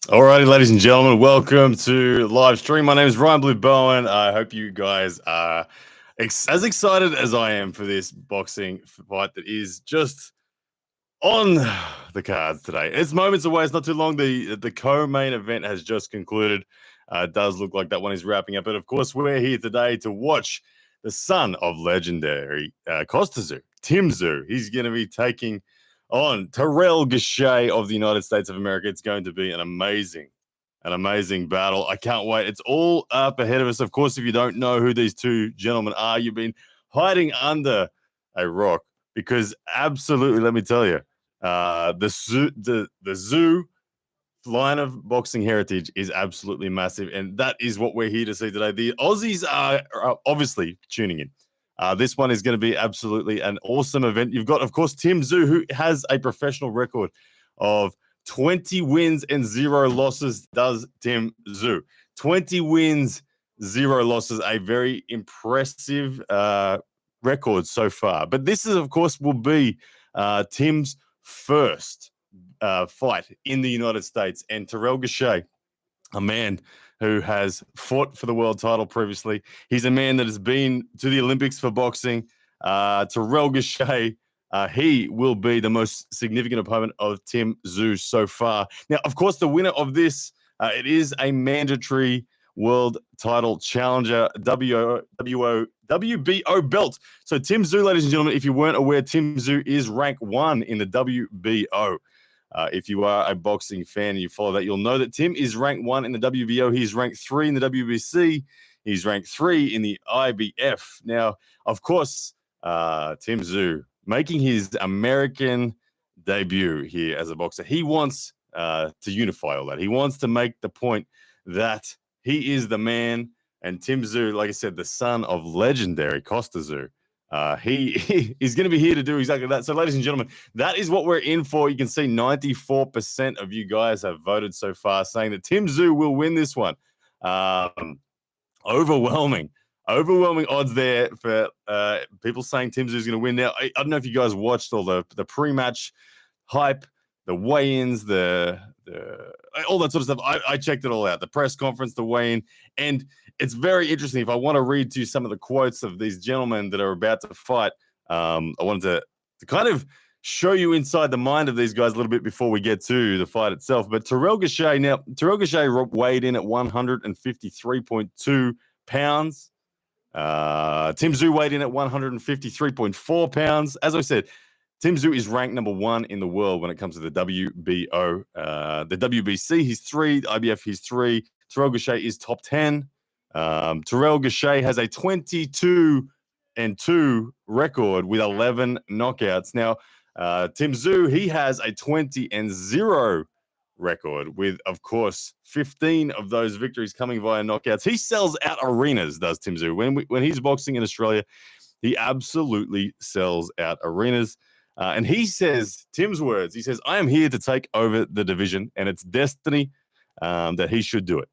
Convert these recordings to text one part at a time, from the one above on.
Alrighty, ladies and gentlemen, welcome to live stream. My name is Ryan Blue Bowen. I hope you guys are as excited as I am for this boxing fight that is just on the cards today. It's moments away. It's not too long. The co-main event has just concluded. It does look like that one is wrapping up. But of course, we're here today to watch the son of legendary Tszyu, Tszyu. He's going to be taking on Terrell Gausha of the United States of America. It's going to be an amazing battle. I can't wait. It's all up ahead of us. Of course, if you don't know who these two gentlemen are, you've been hiding under a rock because absolutely, let me tell you, the Tszyu line of boxing heritage is absolutely massive, and that is what we're here to see today. The Aussies are obviously tuning in. This one is going to be absolutely an awesome event. You've got, of course, Tszyu, who has a professional record of 20 wins and 0 losses, does Tszyu. 20 wins, 0 losses, a very impressive record so far. But this is, of course, will be Tim's first fight in the United States. And Terrell Gausha, a man who has fought for the world title previously. He's a man that has been to the Olympics for boxing. Terrell Gausha, he will be the most significant opponent of Tszyu so far. Now, of course, the winner of this, it is a mandatory world title challenger, WBO belt. So Tszyu, ladies and gentlemen, if you weren't aware, Tszyu is rank 1 in the WBO. If you are a boxing fan and you follow that, you'll know that Tim is ranked 1 in the WBO. He's ranked 3 in the WBC. He's ranked 3 in the IBF. Now, of course, Tszyu making his American debut here as a boxer. He wants to unify all that. He wants to make the point that he is the man. And Tszyu, like I said, the son of legendary Tszyu. He is going to be here to do exactly that. So, ladies and gentlemen, that is what we're in for. You can see 94% of you guys have voted so far, saying that Tszyu will win this one. Overwhelming odds there for people saying Tszyu is going to win. Now, I don't know if you guys watched all the pre-match hype, the weigh-ins, the all that sort of stuff. I checked it all out. The press conference, the weigh-in, and it's very interesting. If I want to read to you some of the quotes of these gentlemen that are about to fight, I wanted to kind of show you inside the mind of these guys a little bit before we get to the fight itself. But Terrell Gausha weighed in at 153.2 pounds. Tszyu weighed in at 153.4 pounds. As I said, Tszyu is ranked number 1 in the world when it comes to the WBO. The WBC, he's 3. The IBF, he's 3. Terrell Gausha is top 10. Terrell Gausha has a 22-2 record with 11 knockouts. Now, Tszyu, he has a 20-0 record with, of course, 15 of those victories coming via knockouts. He sells out arenas, does Tszyu. When he's boxing in Australia, he absolutely sells out arenas. And he says, Tim's words, he says, I am here to take over the division, and it's destiny that he should do it.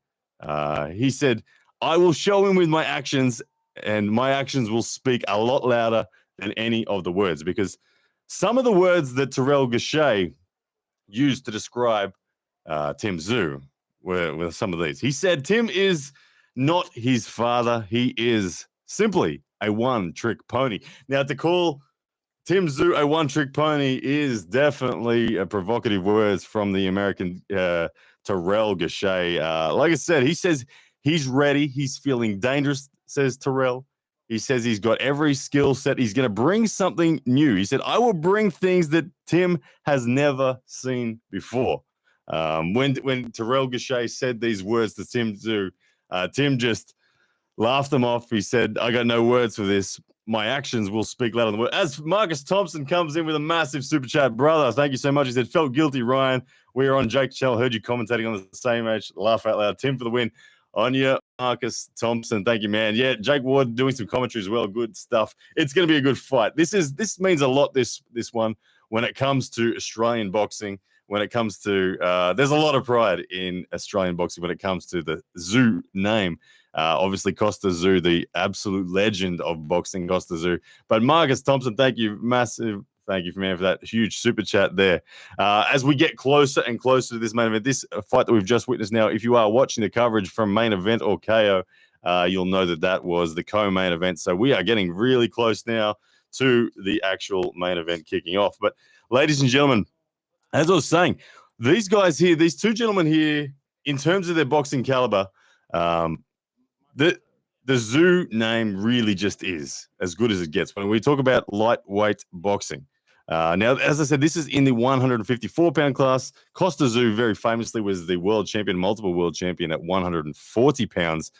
He said, I will show him with my actions, and my actions will speak a lot louder than any of the words, because some of the words that Terrell Gausha used to describe Tszyu were some of these. He said, Tim is not his father. He is simply a one-trick pony. Now, to call Tszyu a one-trick pony is definitely a provocative words from the American Terrell Gausha. Like I said, he says he's ready. He's feeling dangerous, says Terrell. He says he's got every skill set. He's going to bring something new. He said, I will bring things that Tim has never seen before. When Terrell Gausha said these words to Tszyu, Tim just laughed them off. He said, I got no words for this. My actions will speak louder than words. As Marcus Thompson comes in with a massive super chat, brother, thank you so much. He said, felt guilty, Ryan. We are on Jake Chell. Heard you commentating on the same age. Laugh out loud. Tim for the win. On you, Marcus Thompson. Thank you, man. Yeah, Jake Ward doing some commentary as well. Good stuff. It's going to be a good fight. This means a lot, this one, when it comes to Australian boxing, when it comes to there's a lot of pride in Australian boxing when it comes to the Tszyu name. Obviously, Tszyu, the absolute legend of boxing, Tszyu. But Marcus Thompson, thank you massive Thank you, man, for that huge super chat there. As we get closer and closer to this main event, this fight that we've just witnessed now, if you are watching the coverage from main event or KO, you'll know that was the co-main event. So we are getting really close now to the actual main event kicking off. But ladies and gentlemen, as I was saying, these guys here, these two gentlemen here, in terms of their boxing caliber, the Tszyu name really just is as good as it gets when we talk about lightweight boxing. Now, as I said, this is in the 154-pound class. Costa Tszyu very famously was the world champion, multiple world champion at 140 pounds.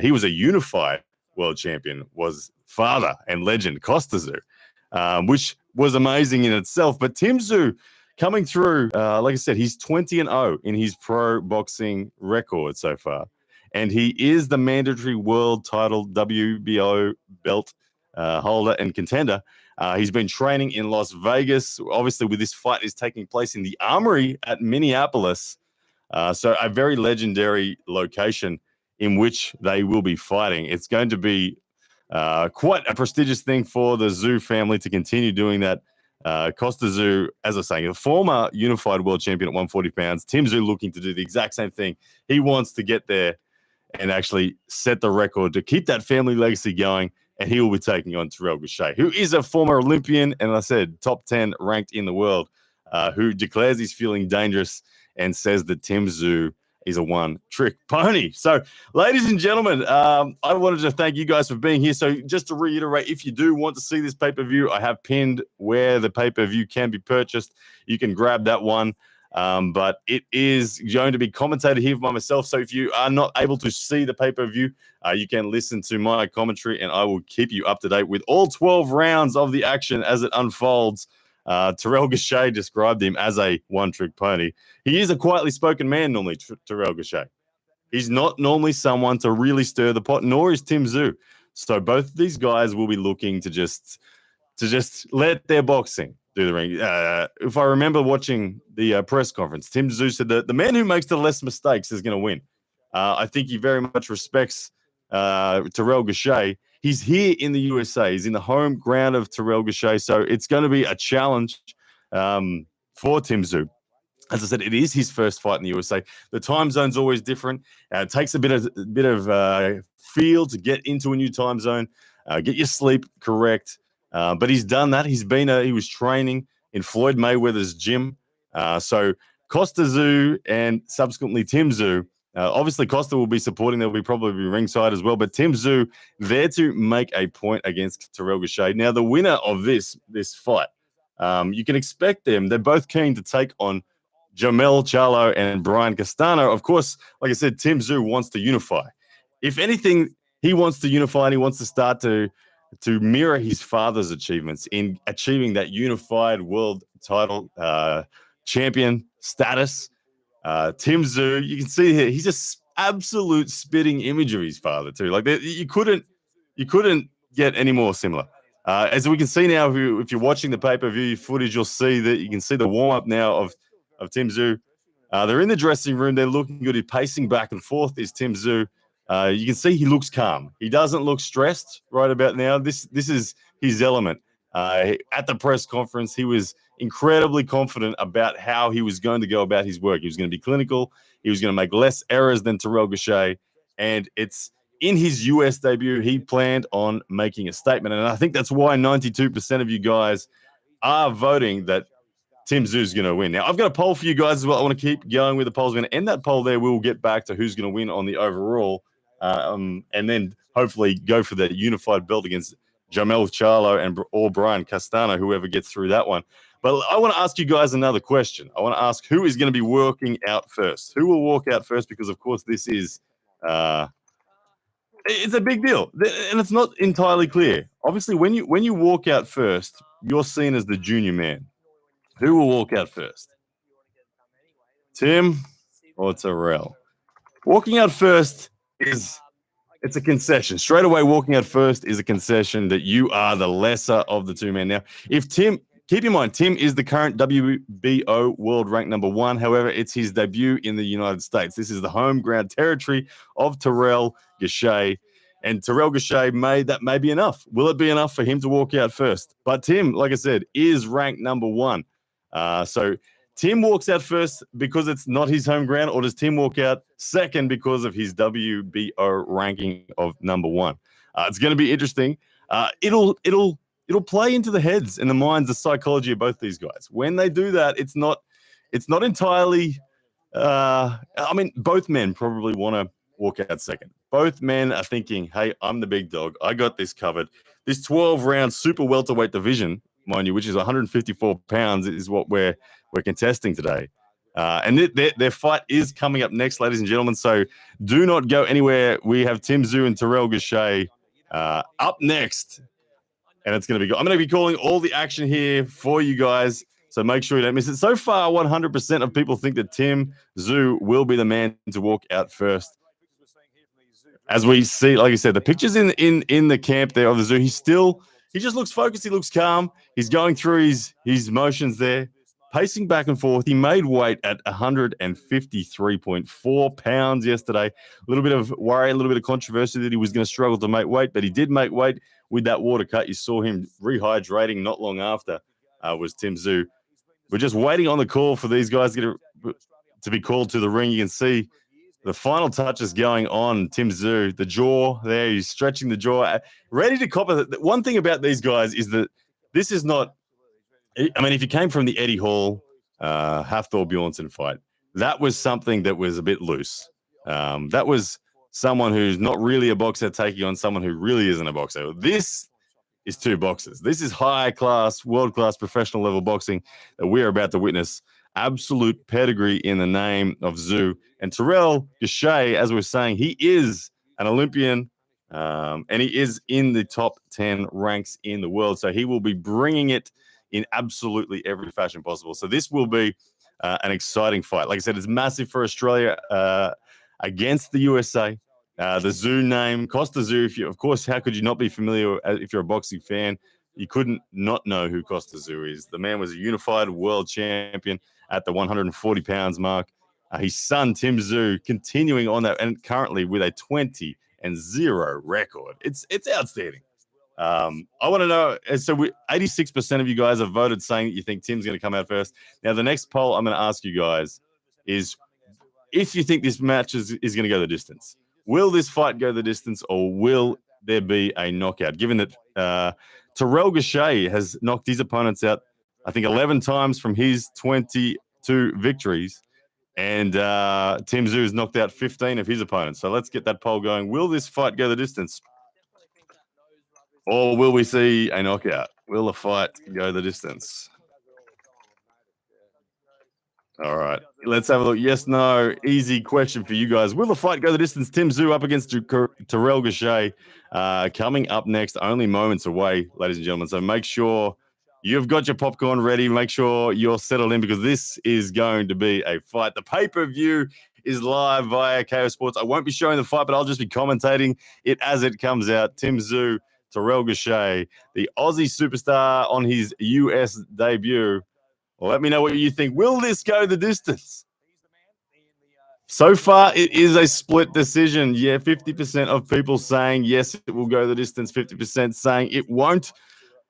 He was a unified world champion, was father and legend Costa Tszyu, which was amazing in itself. But Tim Tszyu coming through, like I said, he's 20-0 in his pro boxing record so far. And he is the mandatory world title WBO belt holder and contender. He's been training in Las Vegas. Obviously, with this fight is taking place in the Armory at Minneapolis. So a very legendary location in which they will be fighting. It's going to be quite a prestigious thing for the Tszyu family to continue doing that. Costa Tszyu, as I was saying, a former unified world champion at 140 pounds. Tim Tszyu looking to do the exact same thing. He wants to get there and actually set the record to keep that family legacy going, and he will be taking on Terrell, who is a former Olympian and, I said, top 10 ranked in the world, who declares he's feeling dangerous and says that Tim Tszyu is a one-trick pony. So, ladies and gentlemen, I wanted to thank you guys for being here. So, just to reiterate, if you do want to see this pay-per-view, I have pinned where the pay-per-view can be purchased. You can grab that one. But it is going to be commentated here by myself. So if you are not able to see the pay-per-view, you can listen to my commentary, and I will keep you up to date with all 12 rounds of the action as it unfolds. Terrell described him as a one-trick pony. He is a quietly spoken man normally, Terrell. He's not normally someone to really stir the pot, nor is Tim Tszyu. So both of these guys will be looking to just let their boxing do the ring. If I remember watching the press conference, Tim Tszyu said that the man who makes the less mistakes is going to win. I think he very much respects Terrell Gausha. He's here in the USA. He's in the home ground of Terrell Gausha. So it's going to be a challenge for Tim Tszyu. As I said, it is his first fight in the USA. The time zone's always different. It takes a bit of feel to get into a new time zone, get your sleep correct. But he's done that. He was training in Floyd Mayweather's gym. So Costa Tszyu and subsequently Tim Tszyu, obviously Costa will be supporting. They'll probably be ringside as well. But Tim Tszyu there to make a point against Terrell Gausha. Now the winner of this fight, you can expect them. They're both keen to take on Jermell Charlo and Brian Castano. Of course, like I said, Tim Tszyu wants to unify. If anything, he wants to unify and he wants to start to mirror his father's achievements in achieving that unified world title champion status. Tim Tszyu, you can see here, he's just absolute spitting image of his father too. Like you couldn't get any more similar. As we can see now, if you're watching the pay-per-view footage, you'll see that you can see the warm-up now of Tim Tszyu. They're in the dressing room. They're looking good. He's pacing back and forth is Tim Tszyu. You can see he looks calm. He doesn't look stressed right about now. This is his element. At the press conference, he was incredibly confident about how he was going to go about his work. He was going to be clinical. He was going to make less errors than Terrell Gausha. And it's in his US debut, he planned on making a statement. And I think that's why 92% of you guys are voting that Tim Tszyu is going to win. Now, I've got a poll for you guys as well. I want to keep going with the polls. We're going to end that poll there. We'll get back to who's going to win on the overall. And then hopefully go for the unified belt against Jermell Charlo or Brian Castano, whoever gets through that one. But I want to ask you guys another question. I want to ask who is going to be working out first? Who will walk out first? Because, of course, this is it's a big deal. And it's not entirely clear. Obviously, when you walk out first, you're seen as the junior man. Who will walk out first? Tim or Terrell? Walking out first it's a concession. Straight away, walking out first is a concession that you are the lesser of the two men. Now, keep in mind, Tim is the current WBO world rank number 1. However, it's his debut in the United States. This is the home ground territory of Terrell Gausha. And Terrell Gausha may be enough. Will it be enough for him to walk out first? But Tim, like I said, is ranked number 1. So Tim walks out first because it's not his home ground, or does Tim walk out second because of his WBO ranking of number 1? It's going to be interesting. It'll play into the heads and the minds, the psychology of both these guys. When they do that, it's not entirely. Both men probably want to walk out second. Both men are thinking, "Hey, I'm the big dog. I got this covered." This 12-round super welterweight division, mind you, which is 154 pounds, is what we're contesting today. And their fight is coming up next, ladies and gentlemen. So do not go anywhere. We have Tszyu and Terrell Gausha up next, and it's going to be good. I'm going to be calling all the action here for you guys, so make sure you don't miss it. So far, 100% of people think that Tszyu will be the man to walk out first. As we see, like I said, the pictures in the camp there of the Tszyu, he just looks focused. He looks calm. He's going through his motions there, pacing back and forth. He made weight at 153.4 pounds yesterday. A little bit of worry, a little bit of controversy that he was going to struggle to make weight, but he did make weight with that water cut. You saw him rehydrating not long after was Tszyu. We're just waiting on the call for these guys to be called to the ring. You can see the final touches going on. Tszyu, the jaw there, he's stretching the jaw, ready to copper. One thing about these guys is that this is not, if you came from the Eddie Hall, Hafthor Bjornsson fight, that was something that was a bit loose. That was someone who's not really a boxer taking on someone who really isn't a boxer. This is 2 boxers. This is high-class, world-class professional level boxing that we're about to witness. Absolute pedigree in the name of Tszyu. And Terrell Gausha, as we're saying, he is an Olympian, and he is in the top 10 ranks in the world. So he will be bringing it in absolutely every fashion possible. So this will be an exciting fight. Like I said, it's massive for Australia against the USA. The Tszyu name, Costa Tszyu, of course, how could you not be familiar if you're a boxing fan? You couldn't not know who Costa Tszyu is. The man was a unified world champion at the 140 pounds mark. His son, Tszyu, continuing on that, and currently with a 20-0 record. It's outstanding. I want to know, so 86% of you guys have voted saying that you think Tim's going to come out first. Now, the next poll I'm going to ask you guys is if you think this match is going to go the distance. Will this fight go the distance, or will there be a knockout? Given that Terrell Gausha has knocked his opponents out, I think, 11 times from his 22 victories, and Tszyu has knocked out 15 of his opponents. So let's get that poll going. Will this fight go the distance, or will we see a knockout? Will the fight go the distance? All right, let's have a look. Yes, no, easy question for you guys. Will the fight go the distance? Tszyu up against Terrell Gausha, coming up next, only moments away, ladies and gentlemen. So make sure you've got your popcorn ready. Make sure you're settled in, because this is going to be a fight. The pay-per-view is live via KO Sports. I won't be showing the fight, but I'll just be commentating it as it comes out. Tszyu, Terrell Gausha, the Aussie superstar on his US debut. Well, let me know what you think. Will this go the distance? So far, it is a split decision. Yeah, 50% of people saying yes, it will go the distance. 50% saying it won't.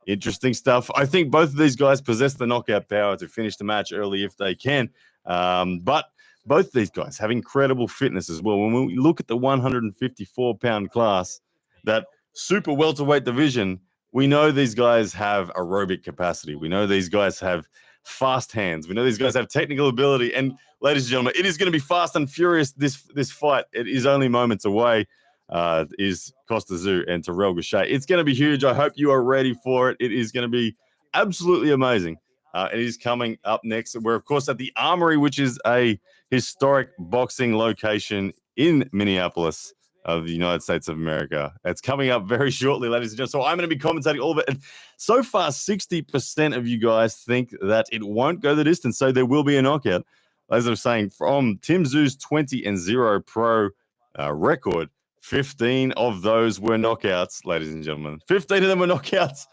Interesting stuff. I think both of these guys possess the knockout power to finish the match early if they can. But both these guys have incredible fitness as well. When we look at the 154-pound class, that super welterweight division, we know these guys have aerobic capacity. We know these guys have fast hands. We know these guys have technical ability. And ladies and gentlemen, it is going to be fast and furious, this fight. It is only moments away. Is Costa Tszyu and Terrell Gausha. It's going to be huge. I hope you are ready for it. It is going to be absolutely amazing. It is coming up next. We're, of course, at the Armory, which is a historic boxing location in Minneapolis of the United States of America. It's coming up very shortly, ladies and gentlemen. So I'm going to be commentating all of it. And so far, 60% of you guys think that it won't go the distance. So there will be a knockout. As I was saying, from Tszyu's 20-0 pro record, 15 of those were knockouts, ladies and gentlemen. 15 of them were knockouts.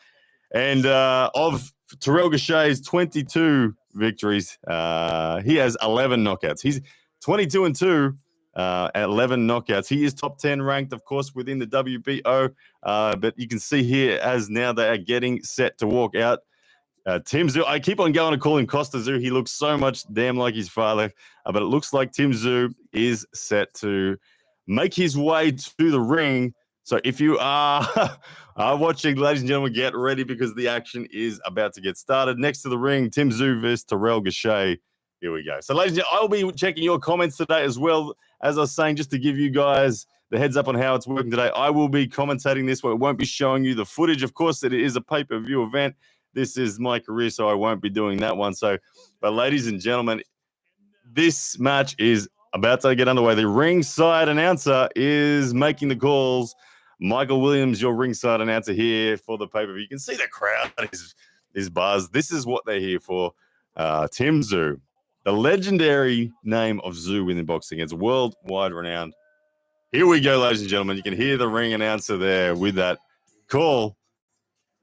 And of Terrell Gausha's 22 victories, he has 11 knockouts. He's 22-2. at 11 knockouts. He is top 10 ranked, of course, within the WBO. But you can see here as now they are getting set to walk out. Tim Tszyu, I keep on going to call him Costa Tszyu. He looks so much damn like his father. But it looks like Tim Tszyu is set to make his way to the ring. So if you are watching, ladies and gentlemen, get ready because the action is about to get started. Next to the ring, Tim Tszyu versus Terrell Gausha. Here we go. So, ladies and gentlemen, I'll be checking your comments today as well. As I was saying, just to give you guys the heads up on how it's working today, I will be commentating this, where it won't be showing you the footage. Of course, it is a pay-per-view event. This is my career, so I won't be doing that one. So, but ladies and gentlemen, this match is about to get underway. The ringside announcer is making the calls. Michael Williams, your ringside announcer here for the pay-per-view. You can see the crowd is buzzed. This is what they're here for. Tim Tszyu, the legendary name of Tszyu in boxing. It's worldwide renowned. Here we go, ladies and gentlemen. You can hear the ring announcer there with that call.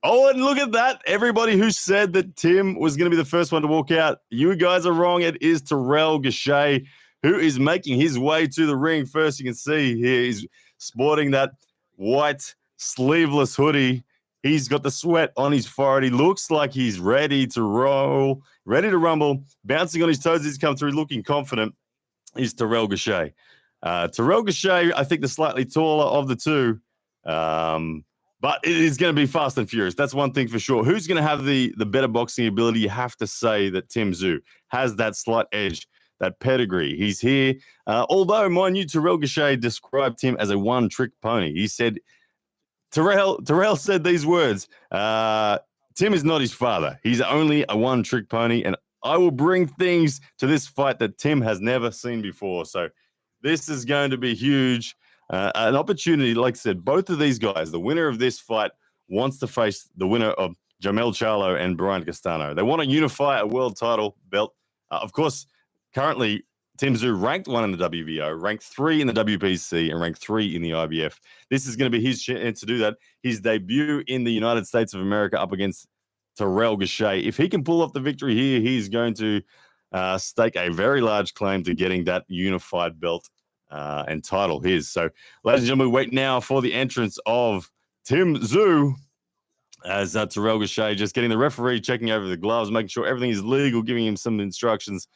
Oh, and look at that. Everybody who said that Tim was going to be the first one to walk out, you guys are wrong. It is Terrell Gausha who is making his way to the ring. First, you can see here he's sporting that white sleeveless hoodie. He's got the sweat on his forehead. He looks like he's ready to roll, ready to rumble, bouncing on his toes. He's come through looking confident. Is Terrell Gausha. Terrell Gausha, I think the slightly taller of the two. But it is going to be fast and furious. That's one thing for sure. Who's going to have the better boxing ability? You have to say that Tim Tszyu has that slight edge, that pedigree. He's here. Although, mind you, Terrell Gausha described him as a one-trick pony. He said, Terrell said these words, Tim is not his father. He's only a one-trick pony, and I will bring things to this fight that Tim has never seen before. So this is going to be huge. An opportunity, like I said, both of these guys, the winner of this fight wants to face the winner of Jamel Charlo and Brian Castano. They want to unify a world title belt. Of course, currently, Tim Tszyu ranked 1 in the WBO, ranked 3 in the WBC, and ranked 3 in the IBF. This is going to be his chance to do that. His debut in the United States of America up against Terrell Gausha. If he can pull off the victory here, he's going to stake a very large claim to getting that unified belt and title his. So, ladies and gentlemen, wait now for the entrance of Tim Tszyu as Terrell Gausha just getting the referee, checking over the gloves, making sure everything is legal, giving him some instructions,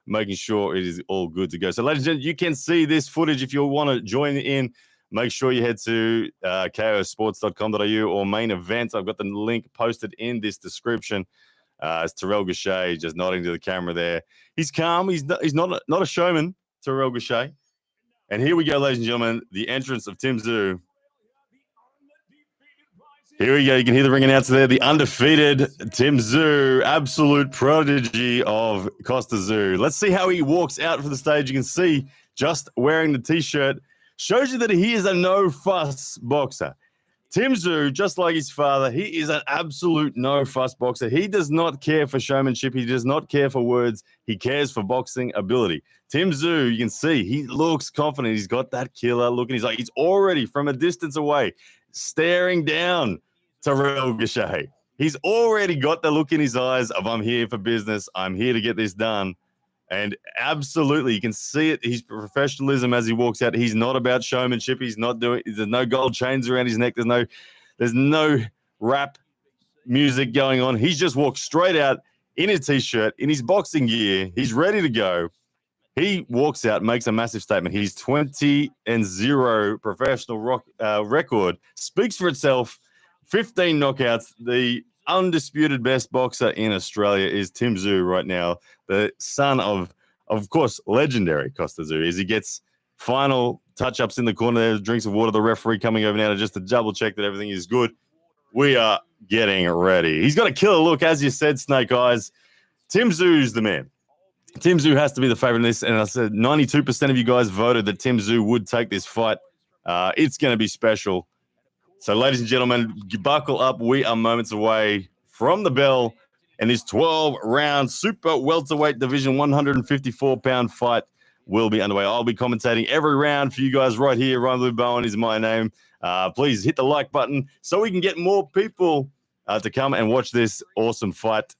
making sure it is all good to go. So, ladies and gentlemen, you can see this footage. If you want to join in, make sure you head to kosports.com.au or main events. I've got the link posted in this description. It's Terrell Gausha just nodding to the camera there. He's calm. He's not a showman, Terrell Gausha. And here we go, ladies and gentlemen, the entrance of Tim Tszyu. Here we go. You can hear the ring announcer there. The undefeated Tim Tszyu, absolute prodigy of Costa Tszyu. Let's see how he walks out for the stage. You can see just wearing the T-shirt shows you that he is a no-fuss boxer. Tim Tszyu, just like his father, he is an absolute no-fuss boxer. He does not care for showmanship. He does not care for words. He cares for boxing ability. Tim Tszyu, you can see, he looks confident. He's got that killer look, and he's already from a distance away staring down Terrell Gausha. He's already got the look in his eyes of, I'm here for business. I'm here to get this done. And absolutely, you can see it. His professionalism as he walks out. He's not about showmanship. He's not doing. There's no gold chains around his neck. There's no rap music going on. He's just walked straight out in his T-shirt, in his boxing gear. He's ready to go. He walks out, makes a massive statement. His 20-0 professional record speaks for itself. 15 knockouts. The undisputed best boxer in Australia is Tim Tszyu right now, the son of course, legendary Costa Tszyu. As he gets final touch-ups in the corner there, drinks of water, the referee coming over now to double check that everything is good. We are getting ready. He's got a killer look, as you said, Snake Eyes. Tim Tszyu's the man. Tim Tszyu has to be the favorite in this, and I said 92% of you guys voted that Tim Tszyu would take this fight. It's going to be special. So, ladies and gentlemen, buckle up. We are moments away from the bell, and this 12-round super welterweight division 154-pound fight will be underway. I'll be commentating every round for you guys right here. Ryan Blue Bowen is my name. Please hit the like button so we can get more people to come and watch this awesome fight.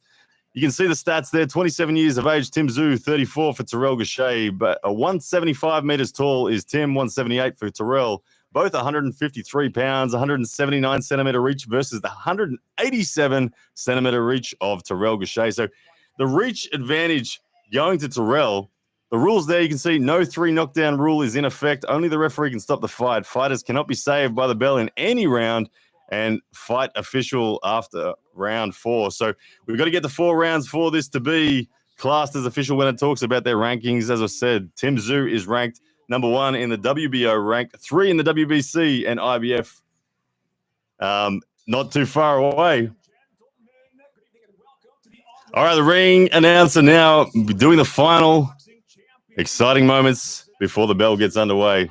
You can see the stats there. 27 years of age, Tim Tszyu, 34 for Terrell Gausha. But 175 meters tall is Tim, 178 for Terrell. Both 153 pounds, 179 centimeter reach versus the 187 centimeter reach of Terrell Gausha. So the reach advantage going to Terrell. The rules there, you can see no 3 knockdown rule is in effect. Only the referee can stop the fight. Fighters cannot be saved by the bell in any round, and fight official after round 4. So we've got to get to 4 rounds for this to be classed as official when it talks about their rankings. As I said, Tim Tszyu is ranked number 1 in the WBO, ranked 3 in the WBC and IBF. Not too far away. All right, the ring announcer now doing the final exciting moments before the bell gets underway.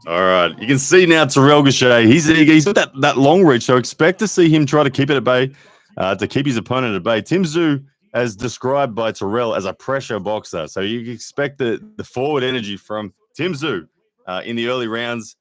All right, you can see now Terrell Gausha. He's got that long reach, so expect to see him try to keep it at bay, to keep his opponent at bay. Tim Tszyu, as described by Terrell, as a pressure boxer, so you expect the forward energy from Tim Tszyu in the early rounds.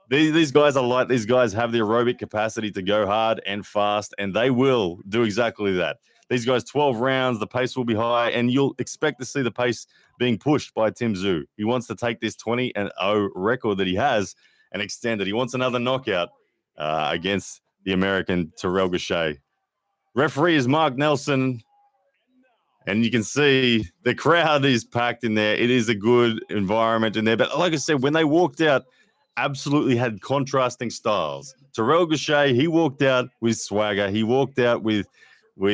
These guys are light. These guys have the aerobic capacity to go hard and fast, and they will do exactly that. These guys, 12 rounds, the pace will be high, and you'll expect to see the pace being pushed by Tim Tszyu. He wants to take this 20-0 record that he has and extend it. He wants another knockout against the American Terrell Gausha. Referee is Mark Nelson, and you can see the crowd is packed in there. It is a good environment in there. But like I said, when they walked out, absolutely had contrasting styles. Terrell Gausha, he walked out with swagger. He walked out with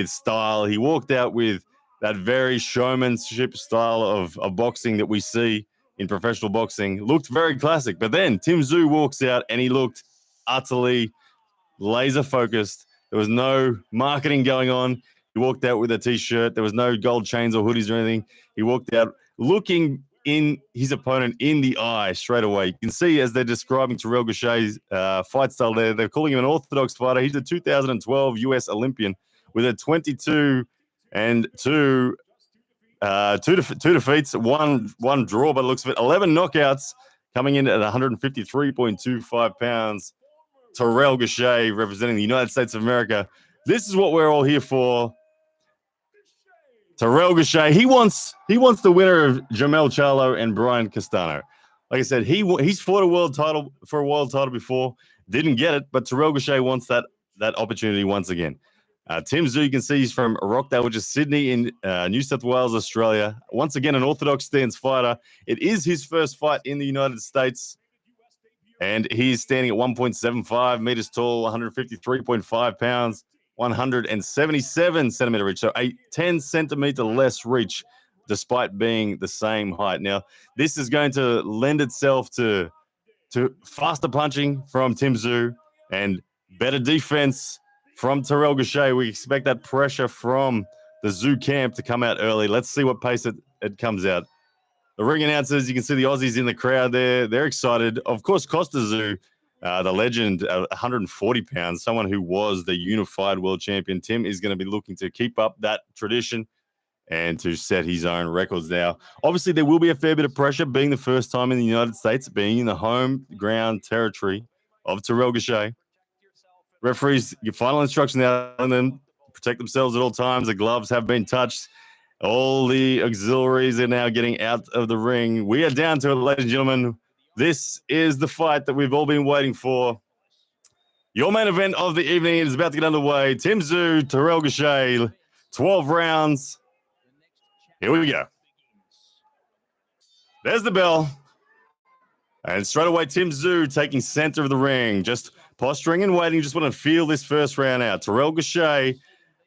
style. He walked out with that very showmanship style of boxing that we see in professional boxing. Looked very classic. But then Tim Tszyu walks out and he looked utterly laser focused. There was no marketing going on. He walked out with a T-shirt. There was no gold chains or hoodies or anything. He walked out looking in his opponent in the eye straight away. You can see as they're describing Terrell Gausha's fight style there, they're calling him an orthodox fighter. He's a 2012 U.S. Olympian with a 22-2, two defeats, one draw, but it looks of it. 11 knockouts, coming in at 153.25 pounds. Terrell Gausha representing the United States of America. This is what we're all here for. Terrell Gausha, he wants the winner of Jamel Charlo and Brian Castano. Like I said, he's fought a world title before, didn't get it, but Terrell Gausha wants that opportunity once again. Tim Tszyu, you can see he's from Rockdale, which is Sydney in New South Wales, Australia. Once again, an orthodox stance fighter. It is his first fight in the United States, and he's standing at 1.75 meters tall, 153.5 pounds. 177 centimeter reach, so a 10 centimeter less reach despite being the same height. Now, this is going to lend itself to faster punching from Tim Tszyu and better defense from Terrell Gausha. We expect that pressure from the Tszyu camp to come out early. Let's see what pace it comes out. The ring announcers, you can see the Aussies in the crowd there. They're excited. Of course, Costa Tszyu, the legend, 140 pounds, someone who was the unified world champion. Tim is going to be looking to keep up that tradition and to set his own records now. Obviously, there will be a fair bit of pressure being the first time in the United States, being in the home ground territory of Terrell Gausha. Referees, your final instruction now on them, protect themselves at all times. The gloves have been touched. All the auxiliaries are now getting out of the ring. We are down to it, ladies and gentlemen. This is the fight that we've all been waiting for. Your main event of the evening is about to get underway. Tim Tszyu, Terrell Gausha, 12 rounds. Here we go. There's the bell. And straight away, Tim Tszyu taking center of the ring, just posturing and waiting. Just want to feel this first round out. Terrell Gausha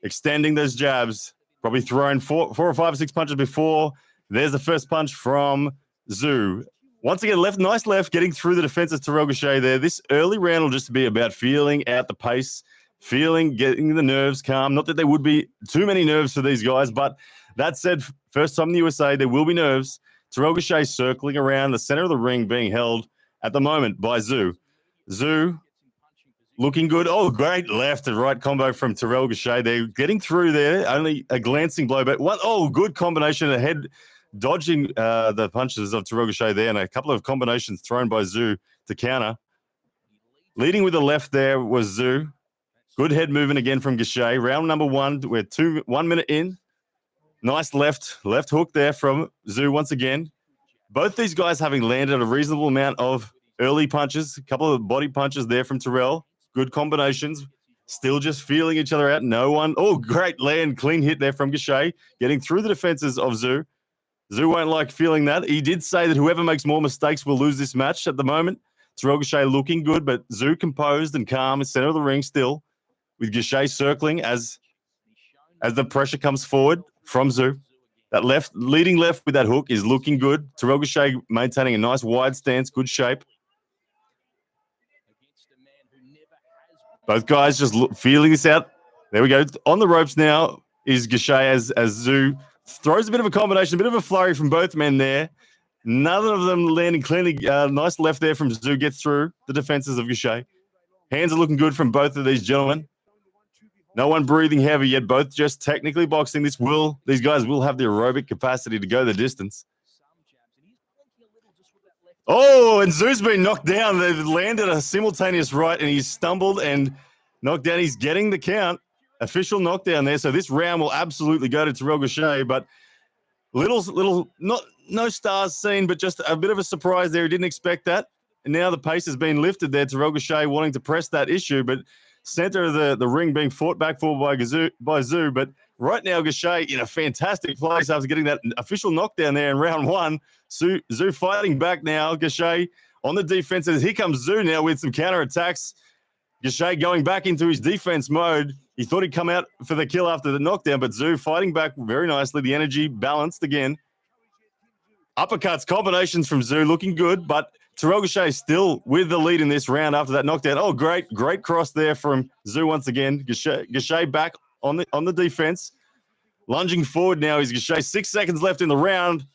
extending those jabs, probably throwing four or five or six punches before. There's the first punch from Tszyu. Once again, nice left, getting through the defense of Terrell Gausha there. This early round will just be about feeling out the pace, getting the nerves calm. Not that there would be too many nerves for these guys, but that said, first time in the USA, there will be nerves. Terrell Gausha circling around the center of the ring, being held at the moment by Tszyu. Tszyu looking good. Oh, great left and right combo from Terrell Gausha. They're getting through there. Only a glancing blow, but good combination ahead. Dodging the punches of Terrell Gausha there, and a couple of combinations thrown by Tszyu to counter. Leading with the left there was Tszyu. Good head movement again from Gausha. Round number one, we're 1 minute in. Nice left hook there from Tszyu once again. Both these guys having landed a reasonable amount of early punches, a couple of body punches there from Terrell. Good combinations. Still just feeling each other out. No one. Oh, great land. Clean hit there from Gausha, getting through the defenses of Tszyu. Tszyu won't like feeling that. He did say that whoever makes more mistakes will lose this match at the moment. Terrell Gausha looking good, but Tszyu composed and calm in center of the ring still, with Gausha circling as the pressure comes forward from Tszyu. That leading left with that hook is looking good. Terrell Gausha maintaining a nice wide stance, good shape. Both guys just feeling this out. There we go. On the ropes now is Gausha as Tszyu throws a bit of a combination, a bit of a flurry from both men there. None of them landing cleanly. Nice left there from Tszyu, gets through the defenses of Gausha. Hands are looking good from both of these gentlemen. No one breathing heavy yet, both just technically boxing. These guys will have the aerobic capacity to go the distance. Oh, and Tszyu's been knocked down. They've landed a simultaneous right, and he's stumbled and knocked down. He's getting the count. Official knockdown there. So this round will absolutely go to Terrell Gausha, but no stars seen, but just a bit of a surprise there. He didn't expect that. And now the pace has been lifted there. Terrell Gausha wanting to press that issue, but center of the ring being fought back for by Tszyu. But right now, Gausha in a fantastic place after getting that official knockdown there in round one. Tszyu fighting back now. Gausha on the defenses. Here comes Tszyu now with some counterattacks. Gausha going back into his defense mode. He thought he'd come out for the kill after the knockdown, but Tszyu fighting back very nicely. The energy balanced again. Uppercuts, combinations from Tszyu looking good, but Terrell Gausha still with the lead in this round after that knockdown. Oh, great cross there from Tszyu once again. Gausha back on the defense. Lunging forward now is Gausha. 6 seconds left in the round.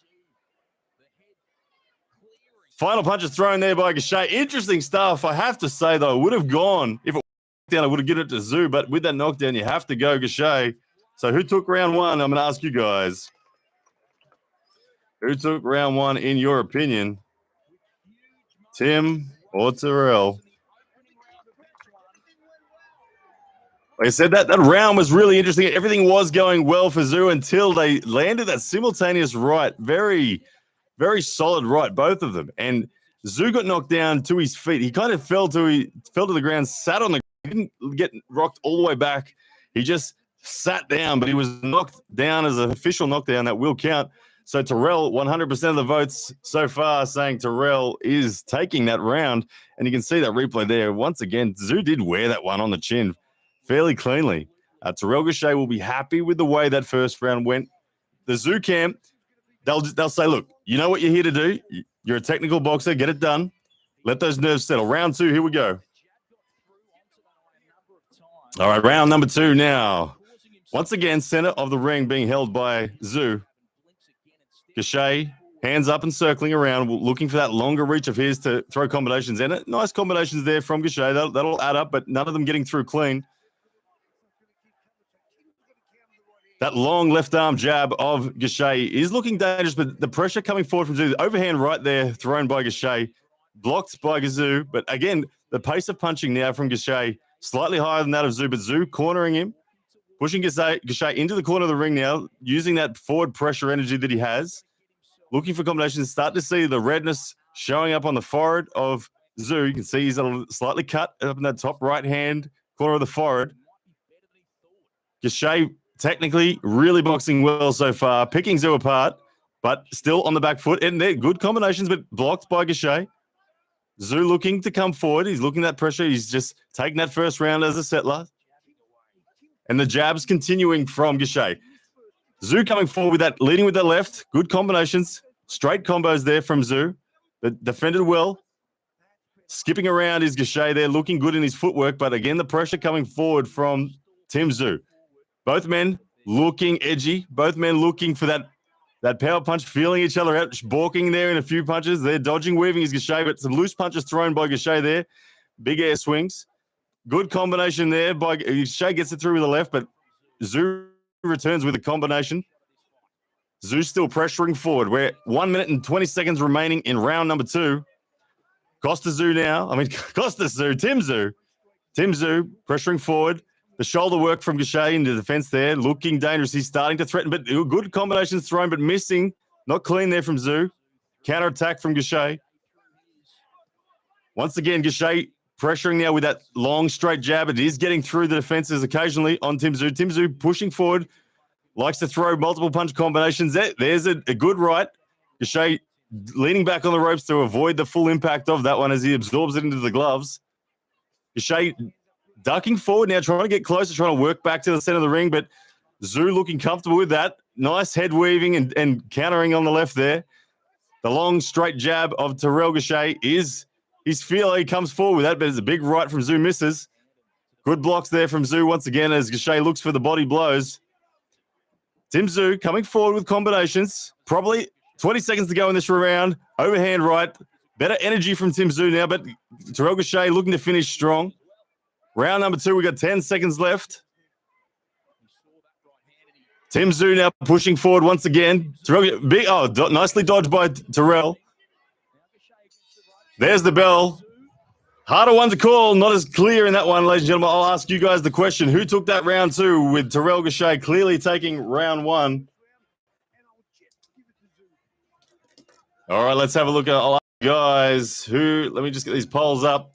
Final punch is thrown there by Gausha. Interesting stuff. I have to say, though, it would have gone. If it was down, I would have given it to Tszyu, but with that knockdown, you have to go Gausha. So who took round one? I'm going to ask you guys. Who took round one in your opinion? Tim or Terrell? Like I said, that round was really interesting. Everything was going well for Tszyu until they landed that simultaneous right. Very, very solid right, both of them. And Tszyu got knocked down to his feet. He kind of fell to the ground, sat on the ground, didn't get rocked all the way back. He just sat down, but he was knocked down as an official knockdown that will count. So Terrell, 100% of the votes so far saying Terrell is taking that round. And you can see that replay there. Once again, Tszyu did wear that one on the chin fairly cleanly. Terrell Gausha will be happy with the way that first round went. The Tszyu camp, they'll say, look, you know what you're here to do. You're a technical boxer. Get it done. Let those nerves settle. Round two, here we go. All right, round number two now. Once again, center of the ring being held by Tszyu. Gausha, hands up and circling around, looking for that longer reach of his to throw combinations in it. Nice combinations there from Gausha. That'll add up, but none of them getting through clean. That long left arm jab of Gausha is looking dangerous, but the pressure coming forward from Tszyu, the overhand right there thrown by Gausha, blocked by Tszyu. But again, the pace of punching now from Gausha, slightly higher than that of Tszyu, but Tszyu cornering him. Pushing Gausha into the corner of the ring now, using that forward pressure energy that he has. Looking for combinations. Start to see the redness showing up on the forehead of Tszyu. You can see he's slightly cut up in that top right-hand corner of the forehead. Gausha technically really boxing well so far, picking Tszyu apart, but still on the back foot. And they're good combinations, but blocked by Gausha. Tszyu looking to come forward. He's looking at pressure. He's just taking that first round as a settler. And the jabs continuing from Gausha. Tszyu coming forward with that, leading with the left. Good combinations. Straight combos there from Tszyu. But defended well. Skipping around is Gausha there, looking good in his footwork. But again, the pressure coming forward from Tim Tszyu. Both men looking edgy. Both men looking for that power punch, feeling each other out, balking there in a few punches. They're dodging, weaving is Gausha, but some loose punches thrown by Gausha there. Big air swings. Good combination there. Gausha gets it through with the left, but Tszyu returns with a combination. Tszyu still pressuring forward. We're 1 minute and 20 seconds remaining in round number two. Tim Tszyu pressuring forward. The shoulder work from Gausha into defense there, looking dangerous. He's starting to threaten, but good combinations thrown, but missing. Not clean there from Tszyu. Counter attack from Gausha. Once again, Gausha pressuring now with that long straight jab. It is getting through the defenses occasionally on Tszyu. Tszyu pushing forward, likes to throw multiple punch combinations. There's a good right. Gausha leaning back on the ropes to avoid the full impact of that one as he absorbs it into the gloves. Gausha ducking forward now, trying to get closer, trying to work back to the center of the ring, but Tszyu looking comfortable with that. Nice head weaving and countering on the left there. The long straight jab of Terrell Gausha is his feeler. He comes forward with that, but it's a big right from Tszyu, misses. Good blocks there from Tszyu once again as Gausha looks for the body blows. Tszyu coming forward with combinations. Probably 20 seconds to go in this round. Overhand right. Better energy from Tszyu now, but Terrell Gausha looking to finish strong. Round number 2, we got 10 seconds left. Tszyu now pushing forward once again. Nicely dodged by Terrell. There's the bell. Harder one to call, not as clear in that one, ladies and gentlemen. I'll ask you guys the question. Who took that round 2 with Terrell Gausha clearly taking round 1? All right, let's have a look at I'll ask you guys let me just get these polls up.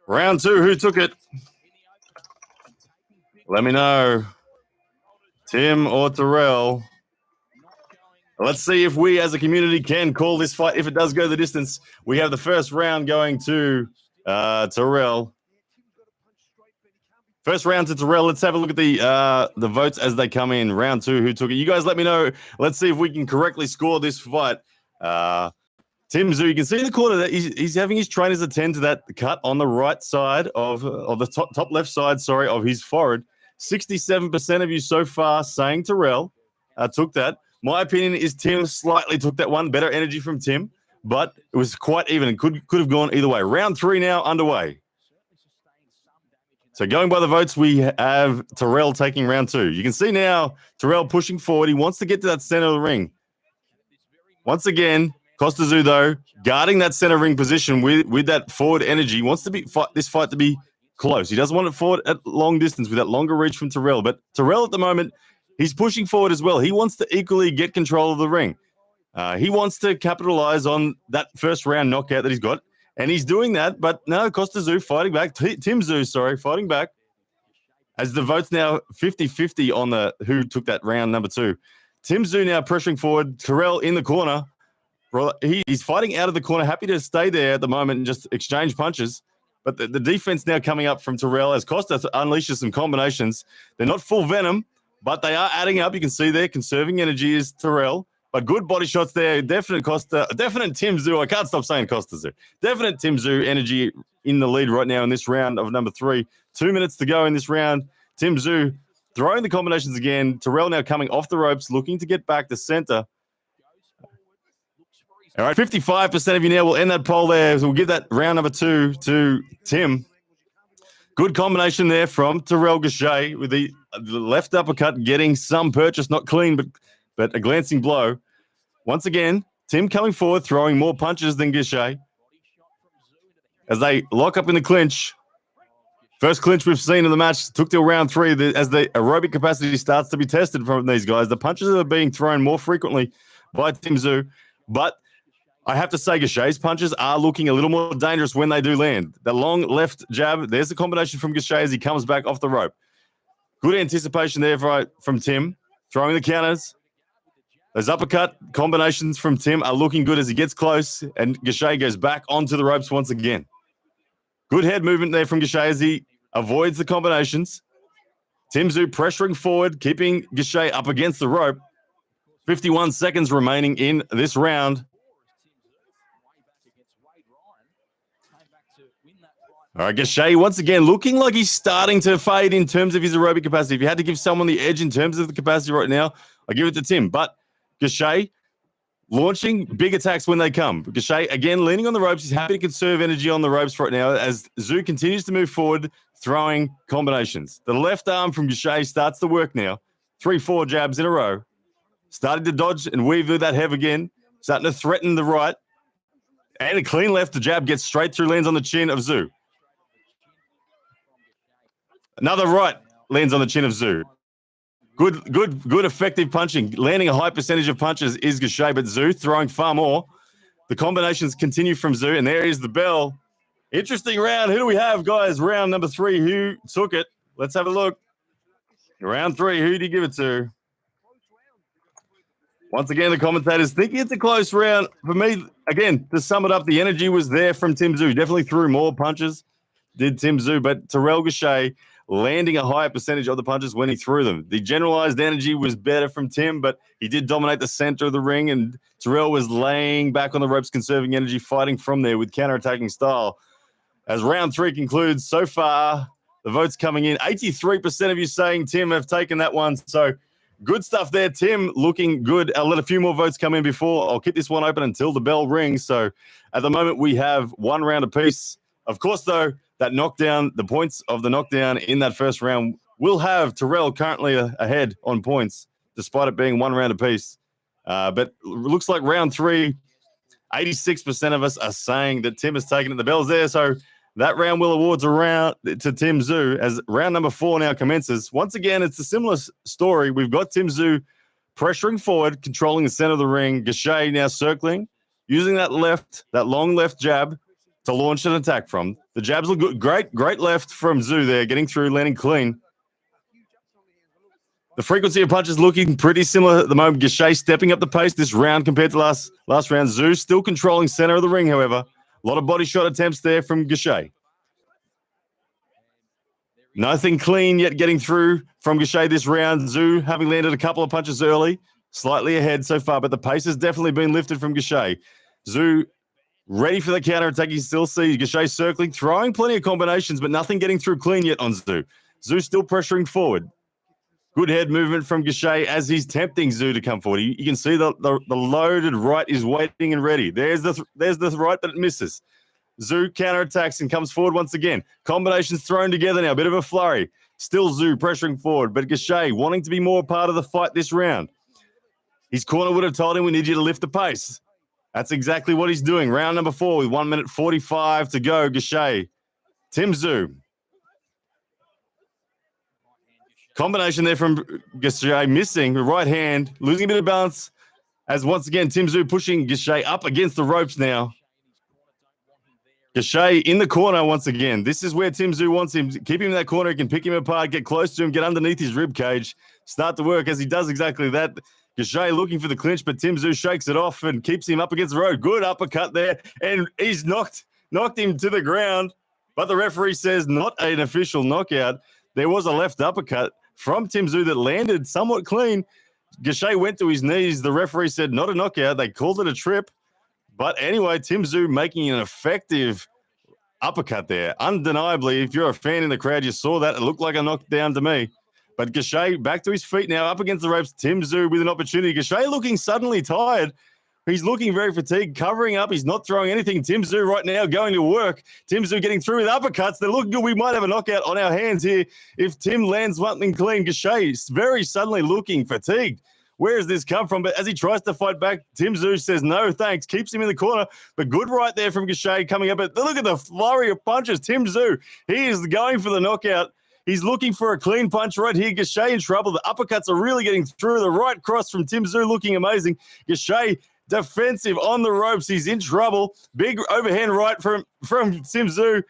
Round 2, who took it? Let me know. Tim or Terrell? Let's see if we as a community can call this fight. If it does go the distance, we have the first round going to Terrell. First round to Terrell. Let's have a look at the votes as they come in. Round 2, who took it? You guys let me know. Let's see if we can correctly score this fight. Tszyu, you can see in the corner that he's having his trainers attend to that cut on the right side of the top left side, of his forehead. 67% of you so far saying Terrell took that. My opinion is Tim slightly took that one. Better energy from Tim, but it was quite even and could have gone either way. Round 3 now underway. So going by the votes, we have Terrell taking round 2. You can see now Terrell pushing forward. He wants to get to that center of the ring. Once again, Tszyu, though, guarding that center ring position with that forward energy. He wants this fight to be close. He doesn't want it forward at long distance with that longer reach from Terrell. But Terrell at the moment, he's pushing forward as well. He wants to equally get control of the ring. He wants to capitalize on that first round knockout that he's got. And he's doing that. But no, Tszyu fighting back. Tszyu, fighting back. As the votes now 50-50 on the who took that round number 2. Tszyu now pressuring forward. Terrell in the corner. He's fighting out of the corner, happy to stay there at the moment and just exchange punches. But the defense now coming up from Terrell as Costa unleashes some combinations. They're not full venom, but they are adding up. You can see there, conserving energy is Terrell. But good body shots there. Definite Tszyu. I can't stop saying Tszyu. Definite Tszyu energy in the lead right now in this round of number 3. 2 minutes to go in this round. Tszyu throwing the combinations again. Terrell now coming off the ropes, looking to get back to center. All right, 55% of you now will end that poll there. So we'll give that round number 2 to Tim. Good combination there from Terrell Gausha with the left uppercut getting some purchase, not clean, but a glancing blow. Once again, Tim coming forward, throwing more punches than Gausha as they lock up in the clinch. First clinch we've seen in the match took till round 3 as the aerobic capacity starts to be tested from these guys. The punches are being thrown more frequently by Tszyu, but I have to say Gausha's punches are looking a little more dangerous when they do land. The long left jab, there's the combination from Gausha as he comes back off the rope. Good anticipation there from Tim, throwing the counters. Those uppercut combinations from Tim are looking good as he gets close, and Gausha goes back onto the ropes once again. Good head movement there from Gausha as he avoids the combinations. Tszyu pressuring forward, keeping Gausha up against the rope. 51 seconds remaining in this round. All right, Gausha once again looking like he's starting to fade in terms of his aerobic capacity. If you had to give someone the edge in terms of the capacity right now, I'll give it to Tim. But Gausha launching big attacks when they come. Gausha, again, leaning on the ropes. He's happy to conserve energy on the ropes right now as Tszyu continues to move forward, throwing combinations. The left arm from Gausha starts to work now. 3-4 jabs in a row. Starting to dodge and weave through that heave again. Starting to threaten the right. And a clean left, the jab gets straight through, lands on the chin of Tszyu. Another right lands on the chin of Tszyu. Good, effective punching. Landing a high percentage of punches is Gausha, but Tszyu throwing far more. The combinations continue from Tszyu, and there is the bell. Interesting round. Who do we have, guys? Round number 3. Who took it? Let's have a look. Round 3. Who did you give it to? Once again, the commentators thinking it's a close round. For me, again, to sum it up, the energy was there from Tszyu. Definitely threw more punches, did Tszyu, but Terrell Gausha landing a higher percentage of the punches when he threw them. The generalized energy was better from Tim, but he did dominate the center of the ring, and Terrell was laying back on the ropes, conserving energy, fighting from there with counterattacking style. As round 3 concludes, so far, the votes coming in, 83% of you saying Tim have taken that one, so good stuff there, Tim, looking good. I'll let a few more votes come in before. I'll keep this one open until the bell rings, so at the moment, we have 1 round apiece. Of course, though, that knockdown, the points of the knockdown in that first round will have Terrell currently ahead on points, despite it being 1 round apiece. But looks like round 3, 86% of us are saying that Tim has taken it. The bell's there, so that round will awards around to Tszyu as round number 4 now commences. Once again, it's a similar story. We've got Tszyu pressuring forward, controlling the center of the ring. Gausha now circling, using that long left jab to launch an attack from. The jabs look good. Great left from Tszyu there, getting through, landing clean. The frequency of punches looking pretty similar at the moment. Gausha stepping up the pace this round compared to last round. Tszyu still controlling center of the ring, however. A lot of body shot attempts there from Gausha. Nothing clean yet getting through from Gausha this round. Tszyu having landed a couple of punches early, slightly ahead so far, but the pace has definitely been lifted from Gausha. Tszyu ready for the counterattack. You still see Gausha circling, throwing plenty of combinations, but nothing getting through clean yet on Tszyu. Tszyu still pressuring forward. Good head movement from Gausha as he's tempting Tszyu to come forward. You can see the loaded right is waiting and ready. There's the right, but it misses. Tszyu counterattacks and comes forward once again. Combinations thrown together now. A bit of a flurry. Still Tszyu pressuring forward, but Gausha wanting to be more part of the fight this round. His corner would have told him, we need you to lift the pace. That's exactly what he's doing. Round number 4 with 1 minute 45 to go. Gausha. Tszyu. Combination there from Gausha, missing the right hand, losing a bit of balance. As once again, Tszyu pushing Gausha up against the ropes now. Gausha in the corner once again. This is where Tszyu wants him. Keep him in that corner. He can pick him apart, get close to him, get underneath his rib cage, start to work as he does exactly that. Gausha looking for the clinch, but Tszyu shakes it off and keeps him up against the rope. Good uppercut there, and he's knocked him to the ground. But the referee says not an official knockout. There was a left uppercut from Tszyu that landed somewhat clean. Gausha went to his knees. The referee said not a knockout. They called it a trip. But anyway, Tszyu making an effective uppercut there. Undeniably, if you're a fan in the crowd, you saw that. It looked like a knockdown to me. But Gausha back to his feet now, up against the ropes. Tszyu with an opportunity. Gausha looking suddenly tired. He's looking very fatigued, covering up. He's not throwing anything. Tszyu right now going to work. Tszyu getting through with uppercuts. They're looking good. We might have a knockout on our hands here if Tim lands something clean. Gausha is very suddenly looking fatigued. Where has this come from? But as he tries to fight back, Tszyu says no thanks, keeps him in the corner. But good right there from Gausha coming up. But look at the flurry of punches. Tszyu, he is going for the knockout. He's looking for a clean punch right here. Gausha in trouble. The uppercuts are really getting through. The right cross from Tszyu looking amazing. Gausha defensive on the ropes. He's in trouble. Big overhand right from Tszyu.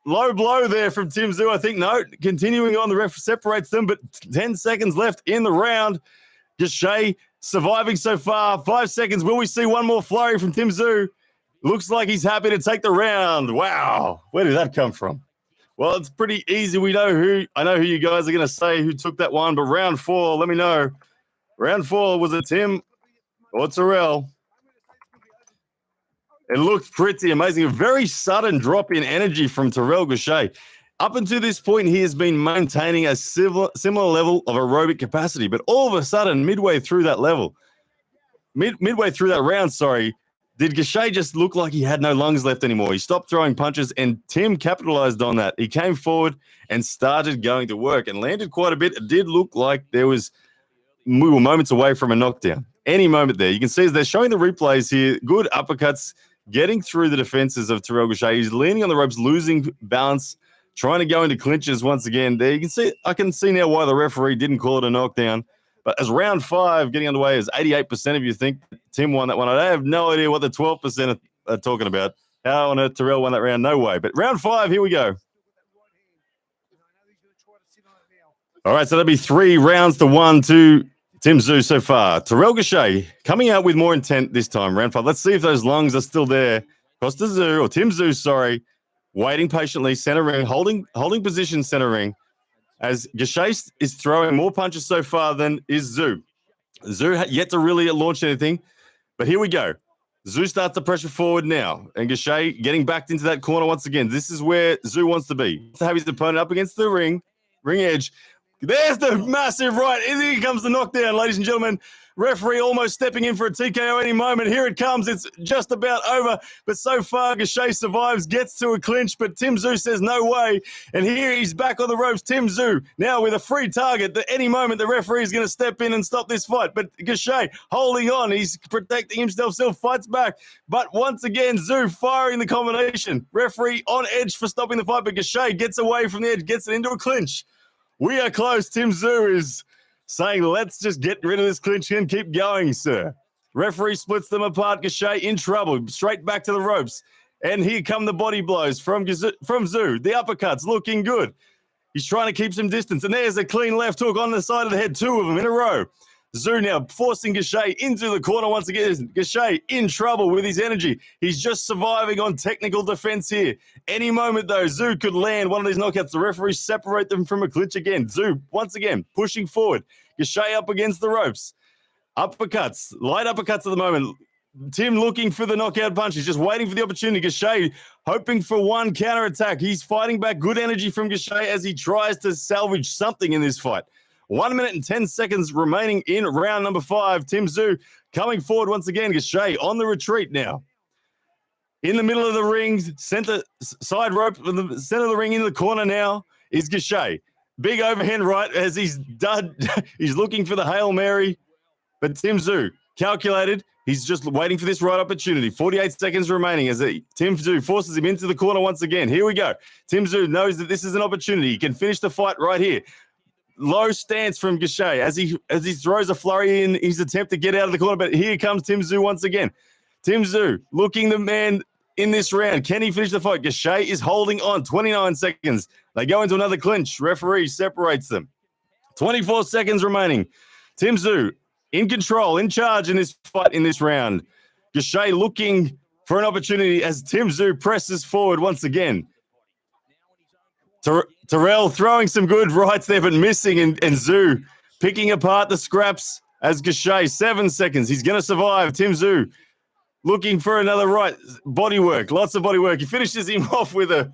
Low blow there from Tszyu. I think no. Continuing on, the ref separates them, but 10 seconds left in the round. Gausha surviving so far. 5 seconds. Will we see one more flurry from Tszyu? Looks like he's happy to take the round. Wow. Where did that come from? Well, it's pretty easy. I know who you guys are going to say who took that one, but round 4, let me know. Round 4, was it Tim or Terrell? It looked pretty amazing. A very sudden drop in energy from Terrell Gausha. Up until this point, he has been maintaining a similar level of aerobic capacity, but all of a sudden, midway through that round, did Gausha just look like he had no lungs left anymore? He stopped throwing punches, and Tim capitalized on that. He came forward and started going to work and landed quite a bit. It did look like we were moments away from a knockdown. Any moment there. You can see as they're showing the replays here, good uppercuts, getting through the defenses of Terrell Gausha. He's leaning on the ropes, losing balance, trying to go into clinches once again. There you can see, I can see now why the referee didn't call it a knockdown. But as round 5 getting underway, as 88% of you think Tim won that one, I have no idea what the 12% are talking about. How on earth Terrell won that round? No way. But round 5, here we go. All right, so that'll be 3 rounds to 1 to Tim Tszyu so far. Terrell Gausha coming out with more intent this time, round 5. Let's see if those lungs are still there. Costa Tszyu, or Tim Tszyu, sorry, waiting patiently, center ring, holding position center ring, as Gausha is throwing more punches so far than is Tszyu. Tszyu yet to really launch anything, but here we go. Tszyu starts to pressure forward now, and Gausha getting backed into that corner once again. This is where Tszyu wants to be, to have his opponent up against the ring edge. There's the massive right. Here comes the knockdown, ladies and gentlemen. Referee almost stepping in for a TKO any moment. Here it comes. It's just about over. But so far, Gausha survives, gets to a clinch, but Tim Tszyu says no way. And here he's back on the ropes. Tim Tszyu now with a free target that any moment the referee is going to step in and stop this fight. But Gausha holding on. He's protecting himself, still fights back. But once again, Tszyu firing the combination. Referee on edge for stopping the fight, but Gausha gets away from the edge, gets it into a clinch. We are close. Tim Tszyu is saying, let's just get rid of this clinch and keep going, sir. Referee splits them apart. Gausha in trouble. Straight back to the ropes. And here come the body blows from Tszyu. The uppercuts looking good. He's trying to keep some distance. And there's a clean left hook on the side of the head. 2 of them in a row. Tszyu now forcing Gausha into the corner once again. Gausha in trouble with his energy. He's just surviving on technical defense here. Any moment, though, Tszyu could land one of these knockouts. The referees separate them from a clinch again. Tszyu, once again, pushing forward. Gausha up against the ropes. Uppercuts, light uppercuts at the moment. Tim looking for the knockout punch. He's just waiting for the opportunity. Gausha hoping for one counterattack. He's fighting back. Good energy from Gausha as he tries to salvage something in this fight. 1 minute and 10 seconds remaining in round number 5. Tim Tszyu coming forward once again. Gausha on the retreat now. In the middle of the ring, center side rope, in the center of the ring in the corner now is Gausha. Big overhand right as he's done. He's looking for the Hail Mary. But Tim Tszyu calculated. He's just waiting for this right opportunity. 48 seconds remaining as Tim Tszyu forces him into the corner once again. Here we go. Tim Tszyu knows that this is an opportunity. He can finish the fight right here. Low stance from Gausha as he throws a flurry in his attempt to get out of the corner. But here comes Tim Tszyu once again. Tim Tszyu looking the man in this round. Can he finish the fight? Gausha is holding on. 29 seconds. They go into another clinch. Referee separates them. 24 seconds remaining. Tim Tszyu in control, in charge in this fight in this round. Gausha looking for an opportunity as Tim Tszyu presses forward once again. Terrell throwing some good rights there, but missing, and Tszyu picking apart the scraps as Gausha, 7 seconds. He's going to survive. Tim Tszyu looking for another right. Body work, lots of body work. He finishes him off with a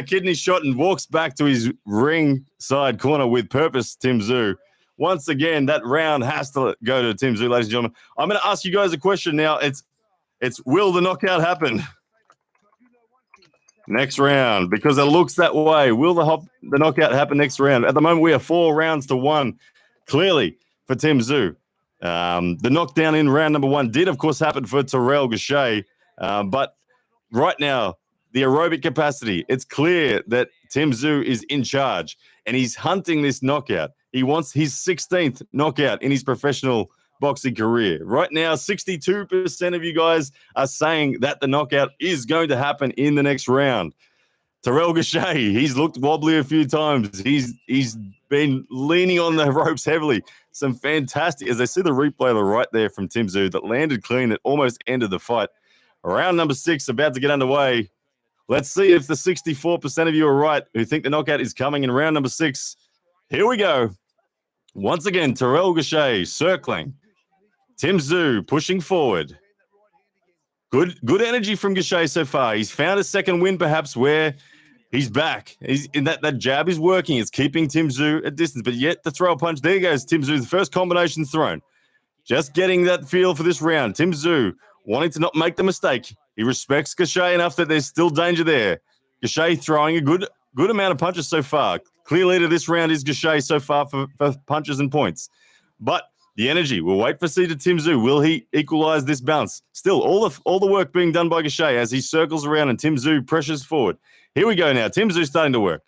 kidney shot and walks back to his ring side corner with purpose, Tim Tszyu. Once again, that round has to go to Tim Tszyu, ladies and gentlemen. I'm going to ask you guys a question now. It's will the knockout happen? Next round, because it looks that way. Will the knockout happen next round? At the moment, we are 4 rounds to 1, clearly, for Tim Tszyu. The knockdown in round number 1 did, of course, happen for Terrell Gausha. But right now, the aerobic capacity, it's clear that Tim Tszyu is in charge, and he's hunting this knockout. He wants his 16th knockout in his professional boxing career. Right now, 62% of you guys are saying that the knockout is going to happen in the next round. Terrell Gausha, he's looked wobbly a few times. He's been leaning on the ropes heavily. Some fantastic, as I see the replay right there from Tim Tszyu that landed clean, that almost ended the fight. Round number 6 about to get underway. Let's see if the 64% of you are right who think the knockout is coming in round number 6. Here we go. Once again, Terrell Gausha circling. Tim Tszyu pushing forward. Good energy from Gausha so far. He's found a second win, perhaps, where he's back. He's in that jab is working. It's keeping Tim Tszyu at distance, but yet the throw punch. There goes Tim Tszyu. The first combination's thrown. Just getting that feel for this round. Tim Tszyu wanting to not make the mistake. He respects Gausha enough that there's still danger there. Gausha throwing a good amount of punches so far. Clear leader this round is Gausha so far for punches and points. But the energy, we'll wait for Tim Tszyu. Will he equalize this bounce? Still, all the work being done by Gausha as he circles around and Tim Tszyu pressures forward. Here we go now. Tim Tszyu starting to work.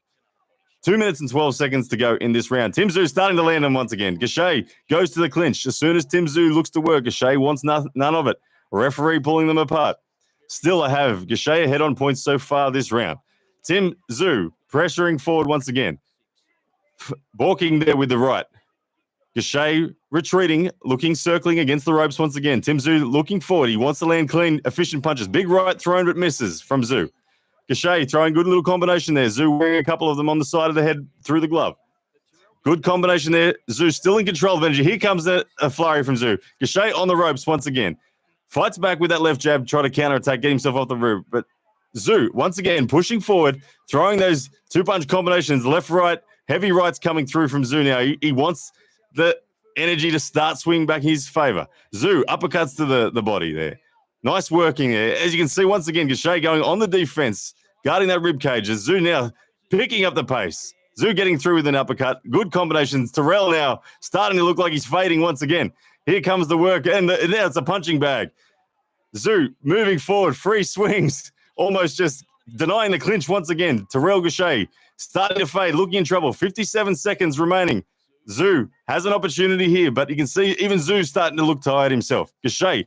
2 minutes and 12 seconds to go in this round. Tim Tszyu starting to land him once again. Gausha goes to the clinch. As soon as Tim Tszyu looks to work, Gausha wants none of it. Referee pulling them apart. Still, I have Gausha ahead on points so far this round. Tim Tszyu pressuring forward once again. Balking there with the right. Gausha retreating, circling against the ropes once again. Tim Tszyu looking forward. He wants to land clean, efficient punches. Big right thrown but misses from Tszyu. Gausha throwing good little combination there. Tszyu wearing a couple of them on the side of the head through the glove. Good combination there. Tszyu still in control of energy. Here comes a flurry from Tszyu. Gausha on the ropes once again. Fights back with that left jab, try to counterattack, get himself off the roof. But Tszyu, once again, pushing forward, throwing those two-punch combinations, left, right, heavy rights coming through from Tszyu now. He wants the energy to start swinging back in his favor. Tszyu, uppercuts to the body there. Nice working there. As you can see, once again, Gausha going on the defense, guarding that rib cage. As Tszyu now picking up the pace. Tszyu getting through with an uppercut. Good combinations. Terrell now starting to look like he's fading once again. Here comes the work, and now it's a punching bag. Tszyu moving forward, free swings, almost just denying the clinch once again. Terrell Gausha starting to fade, looking in trouble. 57 seconds remaining. Tszyu has an opportunity here, but you can see even Tszyu starting to look tired himself. Gausha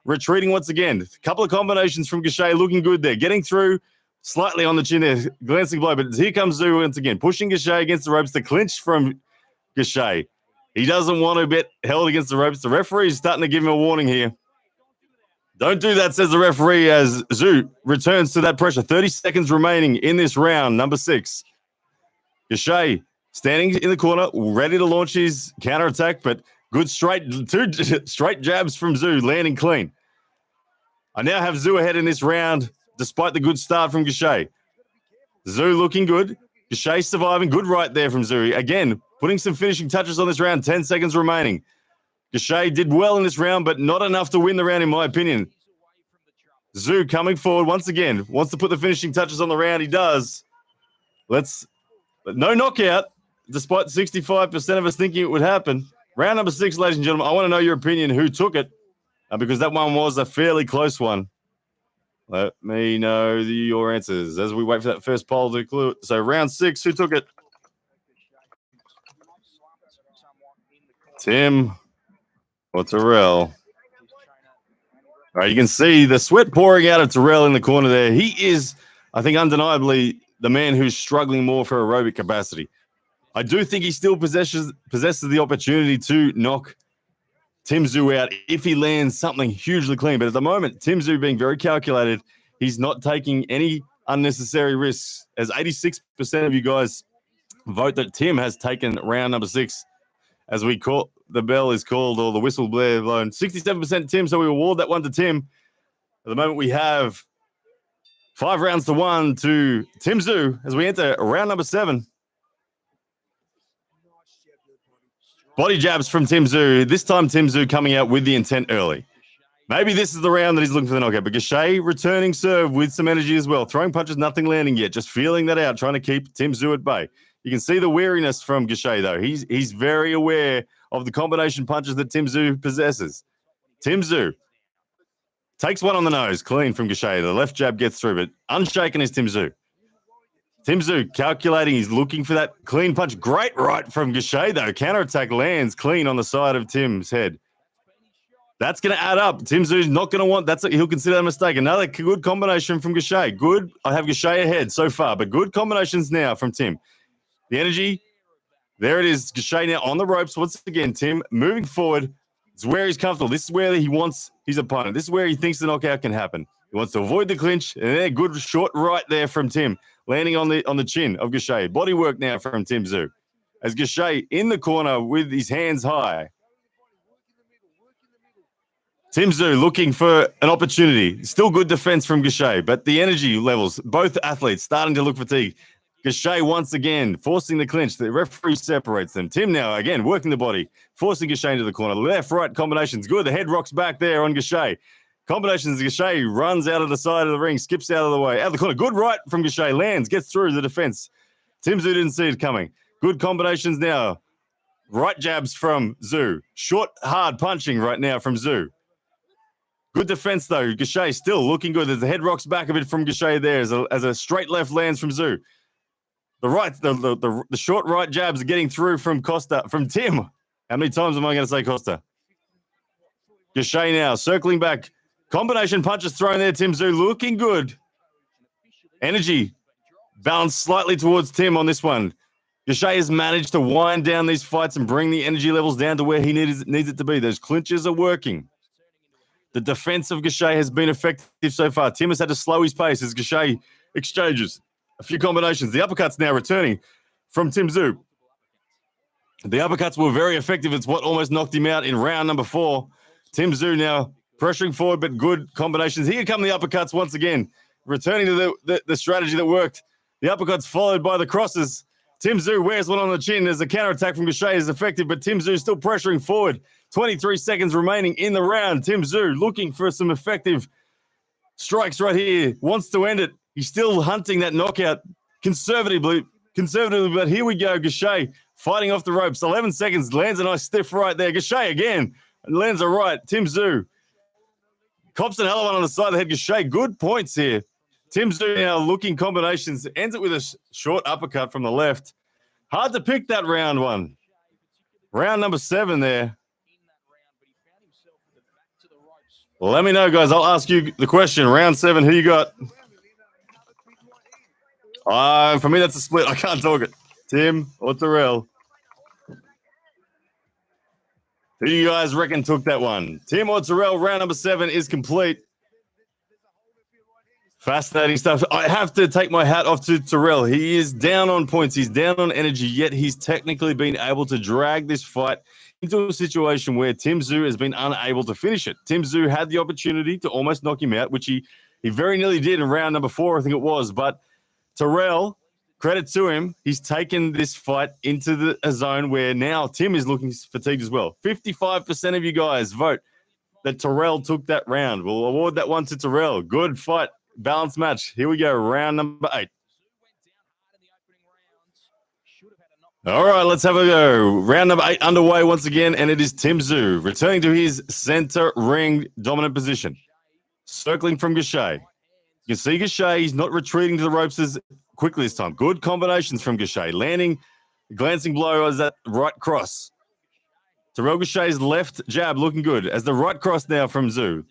retreating once again. A couple of combinations from Gausha looking good there. Getting through slightly on the chin there, glancing blow, but here comes Tszyu once again, pushing Gausha against the ropes. The clinch from Gausha. He doesn't want to get held against the ropes. The referee is starting to give him a warning here. Don't do that, says the referee, as Tszyu returns to that pressure. 30 seconds remaining in this round, number 6. Gausha standing in the corner, ready to launch his counterattack, but good two straight jabs from Tszyu, landing clean. I now have Tszyu ahead in this round, despite the good start from Gausha. Tszyu looking good. Gausha surviving. Good right there from Tszyu. Again, putting some finishing touches on this round. 10 seconds remaining. Gausha did well in this round, but not enough to win the round, in my opinion. Tszyu coming forward once again. Wants to put the finishing touches on the round. He does. But no knockout, despite 65% of us thinking it would happen. Round number 6, ladies and gentlemen. I want to know your opinion. Who took it? Because that one was a fairly close one. Let me know your answers as we wait for that first poll to clue. So round 6, who took it? Tim or Terrell? All right, you can see the sweat pouring out of Terrell in the corner there. He is, I think, undeniably the man who's struggling more for aerobic capacity. I do think he still possesses the opportunity to knock Tim Tszyu out if he lands something hugely clean. But at the moment, Tim Tszyu being very calculated, he's not taking any unnecessary risks, as 86% of you guys vote that Tim has taken round number 6. As we call, the bell is called, or the whistle blown. 67% Tim, so we award that one to Tim. At the moment, we have 5 rounds to 1 to Tim Tszyu as we enter round number 7. Body jabs from Tim Tszyu. This time, Tim Tszyu coming out with the intent early. Maybe this is the round that he's looking for the knockout. But Gausha returning serve with some energy as well. Throwing punches, nothing landing yet. Just feeling that out, trying to keep Tim Tszyu at bay. You can see the weariness from Gausha, though. He's very aware of the combination punches that Tim Tszyu possesses. Tim Tszyu takes one on the nose, clean from Gausha. The left jab gets through, but unshaken is Tim Tszyu. Tim Tszyu calculating. He's looking for that clean punch. Great right from Gausha, though. Counterattack lands clean on the side of Tim's head. That's going to add up. Tim Tszyu's not going to want – he'll consider that a mistake. Another good combination from Gausha. Good. I have Gausha ahead so far, but good combinations now from Tim. The energy, there it is. Gausha now on the ropes. Once again, Tim moving forward. It's where he's comfortable. This is where he wants his opponent. This is where he thinks the knockout can happen. He wants to avoid the clinch. And there, good short right there from Tim, landing on the chin of Gausha. Body work now from Tim Tszyu. As Gausha in the corner with his hands high. Tim Tszyu looking for an opportunity. Still good defense from Gausha, but the energy levels, both athletes starting to look fatigued. Gausha once again forcing the clinch. The referee separates them. Tim now again working the body, forcing Gausha into the corner. Left-right combinations good. The head rocks back there on Gausha. Combinations. Gausha runs out of the side of the ring, skips out of the way. Out of the corner. Good right from Gausha. Lands, gets through the defense. Tim Tszyu didn't see it coming. Good combinations now. Right jabs from Tszyu. Short, hard punching right now from Tszyu. Good defense, though. Gausha still looking good. As the head rocks back a bit from Gausha there as a straight left lands from Tszyu. The short right jabs are getting through from Tim. How many times am I going to say Costa? Gausha now circling back. Combination punches thrown there. Tszyu looking good. Energy balanced slightly towards Tim on this one. Gausha has managed to wind down these fights and bring the energy levels down to where he needs it to be. Those clinches are working. The defense of Gausha has been effective so far. Tim has had to slow his pace as Gausha exchanges a few combinations. The uppercuts now returning from Tszyu. The uppercuts were very effective. It's what almost knocked him out in round number 4. Tszyu now pressuring forward, but good combinations. Here come the uppercuts once again, returning to the strategy that worked. The uppercuts followed by the crosses. Tszyu wears one on the chin as the counterattack from Gausha is effective, but Tszyu still pressuring forward. 23 seconds remaining in the round. Tszyu looking for some effective strikes right here. Wants to end it. He's still hunting that knockout conservatively, but here we go. Gausha fighting off the ropes. 11 seconds. Lands a nice stiff right there. Gausha again. Lands a right. Tszyu cops another one on the side of the head. Gausha, good points here. Tszyu now looking combinations. Ends it with a short uppercut from the left. Hard to pick that round one. Round number 7 there. Let me know, guys. I'll ask you the question. Round 7, who you got? For me, that's a split. I can't talk it. Tim or Terrell? Who do you guys reckon took that one? Tim or Terrell? Round number 7 is complete. Fascinating stuff. I have to take my hat off to Terrell. He is down on points. He's down on energy, yet he's technically been able to drag this fight into a situation where Tszyu has been unable to finish it. Tszyu had the opportunity to almost knock him out, which he very nearly did in round number 4, I think it was. But Terrell, credit to him, he's taken this fight into a zone where now Tim is looking fatigued as well. 55% of you guys vote that Terrell took that round. We'll award that one to Terrell. Good fight. Balanced match. Here we go. Round number 8. All right, let's have a go. Round number 8 underway once again, and it is Tszyu returning to his center ring dominant position. Circling from Gausha. You can see Gausha, he's not retreating to the ropes as quickly this time. Good combinations from Gausha. Landing, glancing blow as that right cross. Terrell Gausha's left jab looking good as the right cross now from Tszyu.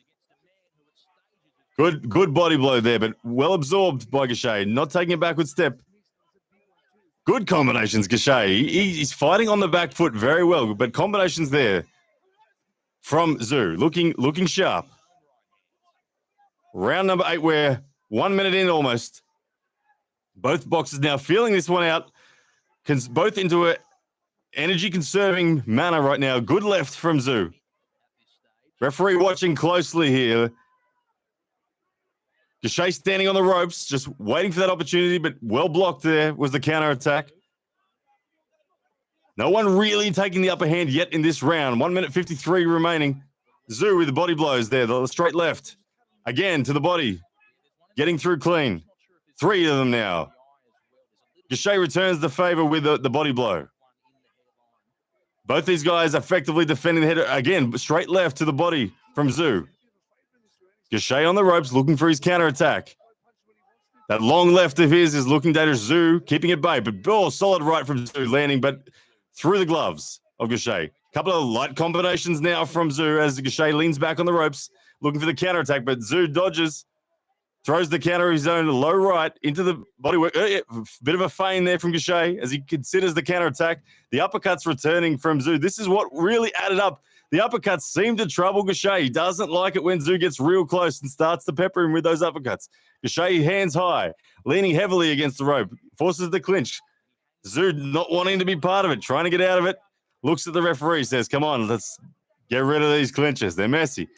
Good body blow there, but well absorbed by Gausha. Not taking a backward step. Good combinations, Gausha. He's fighting on the back foot very well, but combinations there from Tszyu. Looking sharp. Round number 8, we're 1 minute in almost. Both boxers now feeling this one out. Both into a energy-conserving manner right now. Good left from Tszyu. Referee watching closely here. Gausha standing on the ropes, just waiting for that opportunity, but well blocked there was the counterattack. No one really taking the upper hand yet in this round. 1 minute 53 remaining. Tszyu with the body blows there, the straight left. Again to the body. Getting through clean. 3 of them now. Gausha returns the favor with the body blow. Both these guys effectively defending the head. Again, straight left to the body from Tszyu. Gausha on the ropes, looking for his counterattack. That long left of his is looking dangerous. Tszyu keeping it bay, but solid right from Tszyu, landing, but through the gloves of Gausha. Couple of light combinations now from Tszyu as Gausha leans back on the ropes, looking for the counterattack, but Tszyu dodges, throws the counter of his own low right into the bodywork. Bit of a feint there from Gausha as he considers the counterattack. The uppercuts returning from Tszyu. This is what really added up. The uppercuts seem to trouble Gausha. He doesn't like it when Tszyu gets real close and starts to pepper him with those uppercuts. Gausha hands high, leaning heavily against the rope, forces the clinch. Tszyu not wanting to be part of it, trying to get out of it. Looks at the referee, says, come on, let's get rid of these clinches. They're messy.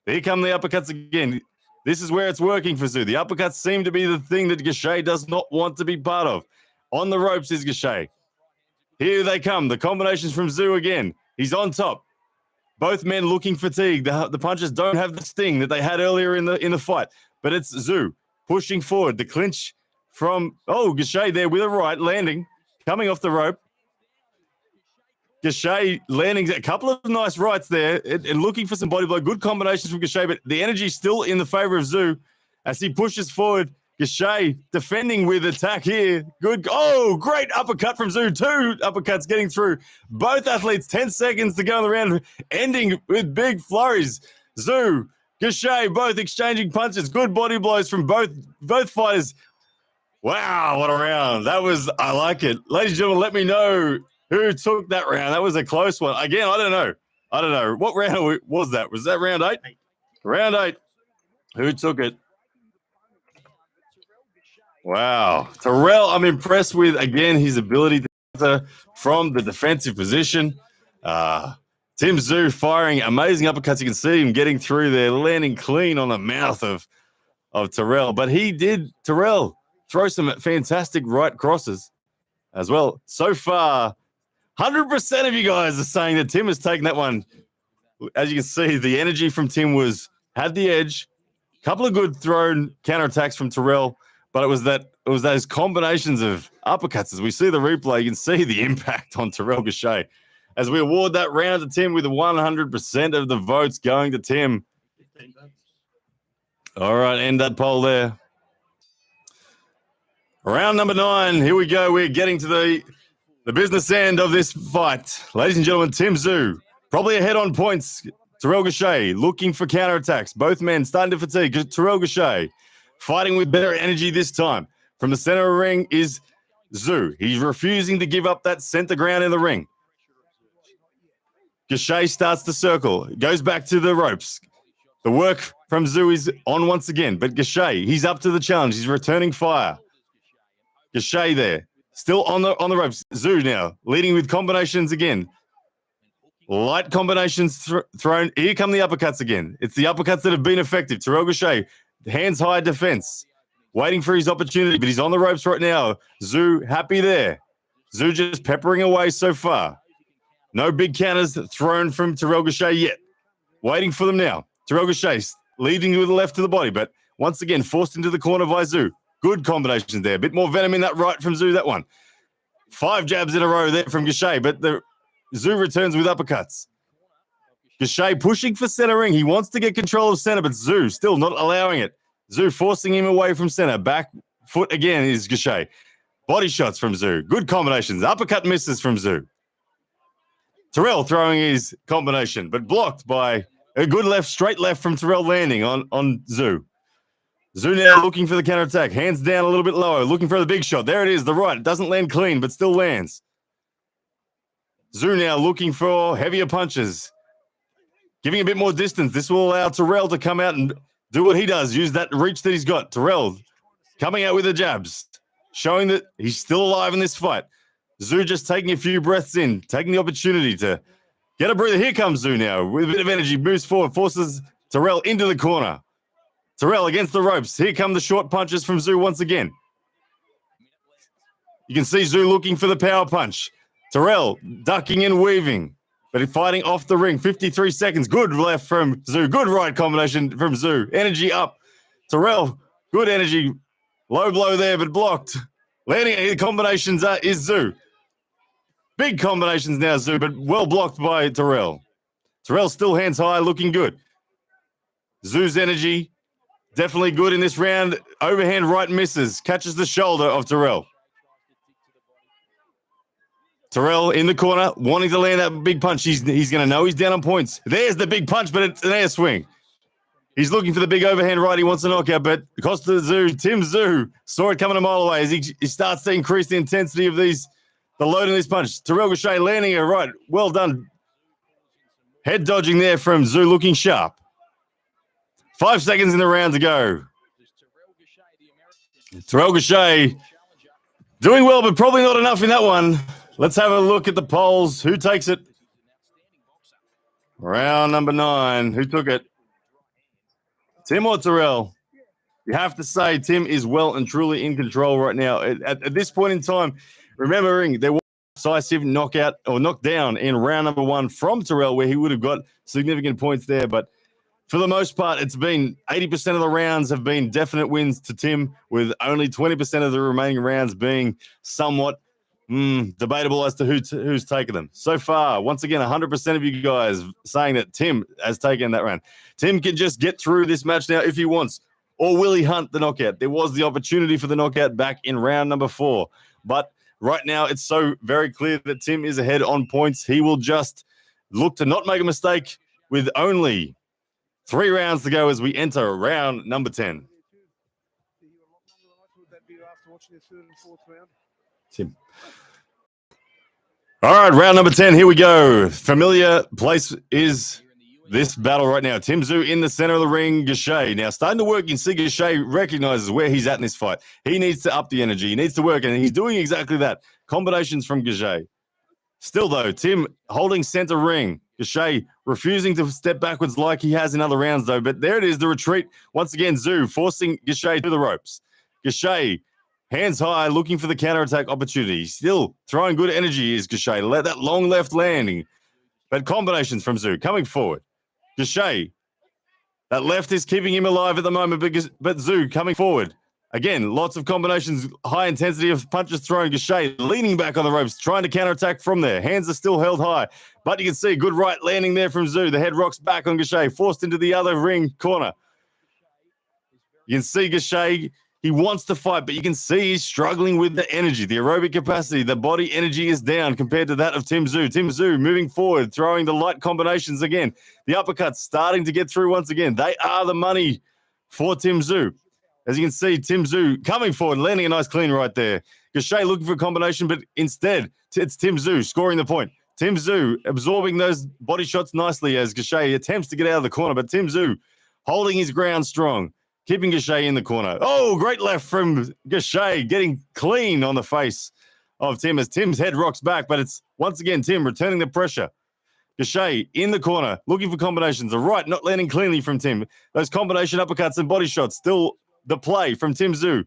Here come the uppercuts again. This is where it's working for Tszyu. The uppercuts seem to be the thing that Gausha does not want to be part of. On the ropes is Gausha. Here they come. The combinations from Tszyu again. He's on top. Both men looking fatigued. The punches don't have the sting that they had earlier in the fight. But it's Tszyu pushing forward. The clinch from, Gausha there with a right, landing, coming off the rope. Gausha landing a couple of nice rights there and looking for some body blow. Good combinations from Gausha, but the energy still in the favor of Tszyu as he pushes forward. Gausha defending with attack here. Good. Oh, great uppercut from Tszyu. 2 uppercuts getting through. Both athletes, 10 seconds to go in the round, ending with big flurries. Tszyu, Gausha, both exchanging punches. Good body blows from both fighters. Wow, what a round. I like it. Ladies and gentlemen, let me know who took that round. That was a close one. Again, I don't know. What round was that? Was that round 8? Round 8. Who took it? Wow. Terrell, I'm impressed with, again, his ability to enter from the defensive position. Tszyu firing amazing uppercuts. You can see him getting through there, landing clean on the mouth of Terrell. But Terrell, throw some fantastic right crosses as well. So far, 100% of you guys are saying that Tim has taken that one. As you can see, the energy from Tim had the edge. A couple of good thrown counterattacks from Terrell. But it was those combinations of uppercuts. As we see the replay, you can see the impact on Terrell Gausha. As we award that round to Tim with 100% of the votes going to Tim. All right, end that poll there. Round number 9. Here we go. We're getting to the business end of this fight. Ladies and gentlemen, Tszyu probably ahead on points. Terrell Gausha looking for counterattacks. Both men starting to fatigue. Terrell Gausha fighting with better energy this time. From the center of the ring is Tszyu. He's refusing to give up that center ground in the ring. Gausha starts to circle. Goes back to the ropes. The work from Tszyu is on once again. But Gausha, he's up to the challenge. He's returning fire. Gausha there. Still on the ropes. Tszyu now leading with combinations again. Light combinations thrown. Here come the uppercuts again. It's the uppercuts that have been effective. Terrell Gausha, hands high defense, waiting for his opportunity, but he's on the ropes right now. Tszyu happy there. Tszyu just peppering away so far. No big counters thrown from Terrell Gausha yet. Waiting for them now. Terrell Gausha leading with the left to the body, but once again forced into the corner by Tszyu. Good combinations there. A bit more venom in that right from Tszyu, that one. 5 jabs in a row there from Gausha, but Tszyu returns with uppercuts. Gausha pushing for center ring. He wants to get control of center, but Tszyu still not allowing it. Tszyu forcing him away from center. Back foot again is Gausha. Body shots from Tszyu. Good combinations. Uppercut misses from Tszyu. Terrell throwing his combination, but blocked by a good straight left from Terrell landing on Tszyu. Tszyu now looking for the counterattack. Hands down a little bit lower. Looking for the big shot. There it is, the right. It doesn't land clean, but still lands. Tszyu now looking for heavier punches. Giving a bit more distance. This will allow Terrell to come out and do what he does. Use that reach that he's got. Terrell coming out with the jabs. Showing that he's still alive in this fight. Tszyu just taking a few breaths in. Taking the opportunity to get a breather. Here comes Tszyu now. With a bit of energy. Moves forward. Forces Terrell into the corner. Terrell against the ropes. Here come the short punches from Tszyu once again. You can see Tszyu looking for the power punch. Terrell ducking and weaving. But fighting off the ring, 53 seconds. Good left from Tszyu. Good right combination from Tszyu. Energy up. Terrell, good energy. Low blow there, but blocked. Landing combinations is Tszyu. Big combinations now, Tszyu, but well blocked by Terrell. Terrell still hands high, looking good. Tszyu's energy, definitely good in this round. Overhand right misses. Catches the shoulder of Terrell. Terrell in the corner, wanting to land that big punch. He's going to know he's down on points. There's the big punch, but it's an air swing. He's looking for the big overhand right. He wants a knockout, but Costa Tszyu, Tim Tszyu, saw it coming a mile away as he starts to increase the intensity of the load in this punch. Terrell Gausha landing it right. Well done. Head dodging there from Tszyu, looking sharp. 5 seconds in the round to go. Terrell Gausha doing well, but probably not enough in that one. Let's have a look at the polls. Who takes it? Round number 9. Who took it? Tim or Terrell? You have to say Tim is well and truly in control right now. At this point in time, remembering there was a decisive knockout or knockdown in round number 1 from Terrell where he would have got significant points there. But for the most part, it's been 80% of the rounds have been definite wins to Tim, with only 20% of the remaining rounds being somewhat debatable as to who's taken them. So far, once again, 100% of you guys saying that Tim has taken that round. Tim can just get through this match now if he wants. or will he hunt the knockout? There was the opportunity for the knockout back in round number 4. But right now, it's so very clear that Tim is ahead on points. He will just look to not make a mistake with only 3 rounds to go as we enter round number 10. Tim. All right, round number 10. Here we go. Familiar place is this battle right now. Tim Tszyu in the center of the ring. Gausha. Now, starting to work, you can see Gausha recognizes where he's at in this fight. He needs to up the energy. He needs to work, and he's doing exactly that. Combinations from Gausha. Still, though, Tim holding center ring. Gausha refusing to step backwards like he has in other rounds, though. But there it is, the retreat. Once again, Tszyu forcing Gausha to the ropes. Gausha, hands high, looking for the counterattack opportunity. Still throwing good energy is Gausha. Let that long left landing. But combinations from Tszyu coming forward. Gausha, that left is keeping him alive at the moment, but Tszyu coming forward. Again, lots of combinations, high intensity of punches thrown. Gausha leaning back on the ropes, trying to counterattack from there. Hands are still held high, but you can see a good right landing there from Tszyu. The head rocks back on Gausha, forced into the other ring corner. You can see Gausha, he wants to fight, but you can see he's struggling with the energy, the aerobic capacity. The body energy is down compared to that of Tim Tszyu. Tim Tszyu moving forward, throwing the light combinations again. The uppercuts starting to get through once again. They are the money for Tim Tszyu. As you can see, Tim Tszyu coming forward, landing a nice clean right there. Gausha looking for a combination, but instead, it's Tim Tszyu scoring the point. Tim Tszyu absorbing those body shots nicely as Gausha attempts to get out of the corner, but Tim Tszyu holding his ground strong. Keeping Gausha in the corner. Oh, great left from Gausha, getting clean on the face of Tim as Tim's head rocks back, but it's once again Tim returning the pressure. Gausha in the corner, looking for combinations. A right not landing cleanly from Tim. Those combination uppercuts and body shots, still the play from Tim Tszyu.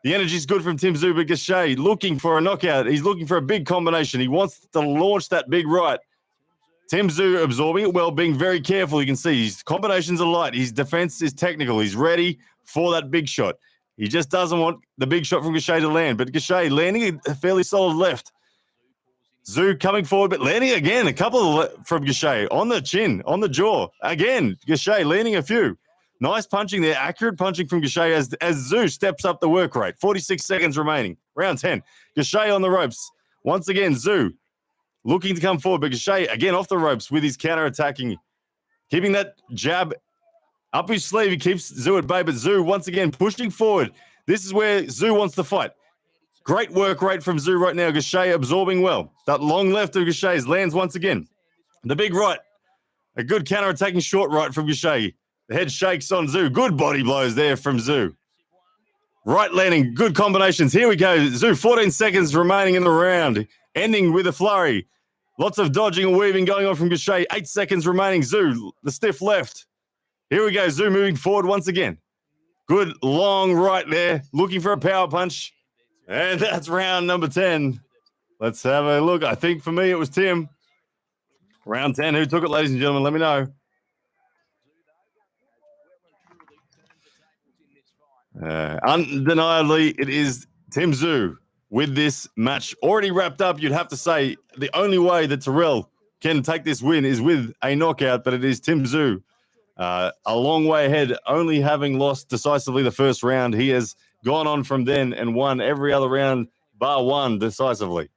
The energy's good from Tim Tszyu, but Gausha looking for a knockout. He's looking for a big combination. He wants to launch that big right. Tim Tszyu absorbing it well, being very careful. You can see his combinations are light. His defense is technical. He's ready for that big shot. He just doesn't want the big shot from Gausha to land. But Gausha landing a fairly solid left. Tszyu coming forward, but landing again. A couple from Gausha on the chin, on the jaw. Again, Gausha landing a few. Nice punching there. Accurate punching from Gausha as Tszyu steps up the work rate. 46 seconds remaining. Round 10. Gausha on the ropes. Once again, Tszyu looking to come forward, but Gausha again off the ropes with his counter-attacking. Keeping that jab up his sleeve. He keeps Tszyu at bay, but Tszyu once again pushing forward. This is where Tszyu wants to fight. Great work rate from Tszyu right now. Gausha absorbing well. That long left of Gausha's lands once again. The big right. A good counter-attacking short right from Gausha. The head shakes on Tszyu. Good body blows there from Tszyu. Right landing. Good combinations. Here we go. Tszyu, 14 seconds remaining in the round. Ending with a flurry. Lots of dodging and weaving going on from Gausha. 8 seconds remaining. Tszyu, the stiff left. Here we go. Tszyu moving forward once again. Good long right there. Looking for a power punch. And that's round number 10. Let's have a look. I think for me it was Tim. Round 10. Who took it, ladies and gentlemen? Let me know. Undeniably, it is Tim Tszyu. With this match already wrapped up, you'd have to say the only way that Terrell can take this win is with a knockout, but it is Tim Tszyu. A long way ahead, only having lost decisively the first round. He has gone on from then and won every other round bar one decisively.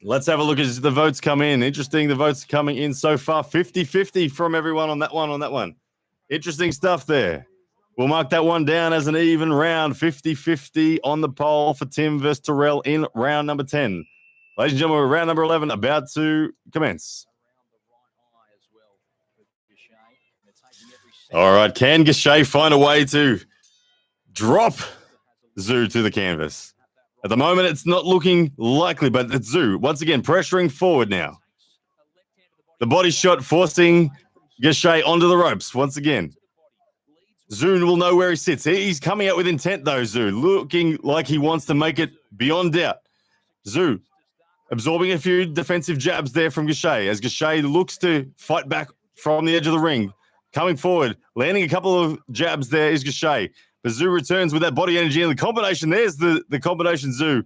Let's have a look as the votes come in. Interesting, the votes coming in so far. 50-50 from everyone on that one. Interesting stuff there. We'll mark that one down as an even round, 50-50 on the poll for Tim versus Terrell in round number 10. Ladies and gentlemen, round number 11 about to commence. All right, can Gausha find a way to drop Tszyu to the canvas? At the moment, it's not looking likely, but it's Tszyu once again pressuring forward now. The body shot forcing Gausha onto the ropes once again. Tszyu will know where he sits. He's coming out with intent, though, Tszyu, looking like he wants to make it beyond doubt. Tszyu absorbing a few defensive jabs there from Gausha as Gausha looks to fight back from the edge of the ring. Coming forward, landing a couple of jabs there is Gausha. But Tszyu returns with that body energy and the combination. There's the combination, Tszyu.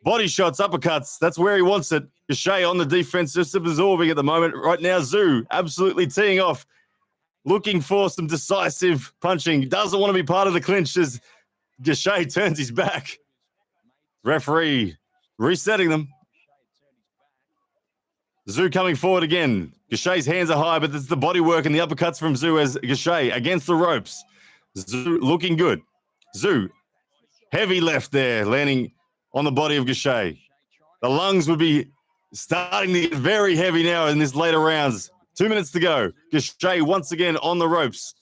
Body shots, uppercuts. That's where he wants it. Gausha on the defense, just absorbing at the moment. Right now, Tszyu absolutely teeing off. looking for some decisive punching. Doesn't want to be part of the clinch as Gausha turns his back. Referee resetting them. Tszyu coming forward again. Gausha's hands are high, but it's the body work and the uppercuts from Tszyu as Gausha against the ropes. Tszyu looking good. Tszyu, heavy left there, landing on the body of Gausha. The lungs would be starting to get very heavy now in this later rounds. 2 minutes to go. Gausha once again on the ropes.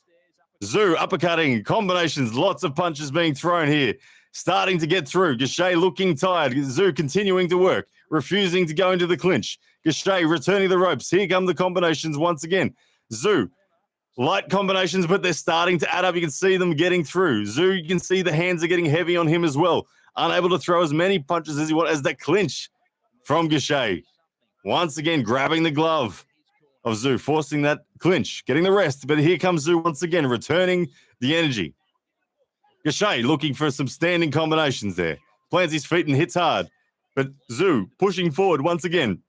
Tszyu uppercutting, combinations, lots of punches being thrown here. Starting to get through. Gausha looking tired. Tszyu continuing to work, refusing to go into the clinch. Gausha returning the ropes. Here come the combinations once again. Tszyu, light combinations, but they're starting to add up. You can see them getting through. Tszyu, you can see the hands are getting heavy on him as well. Unable to throw as many punches as he wants as the clinch from Gausha. Once again, grabbing the glove of Tszyu, forcing that clinch, getting the rest. But here comes Tszyu once again, returning the energy. Gausha looking for some standing combinations there. Plants his feet and hits hard. But Tszyu pushing forward once again.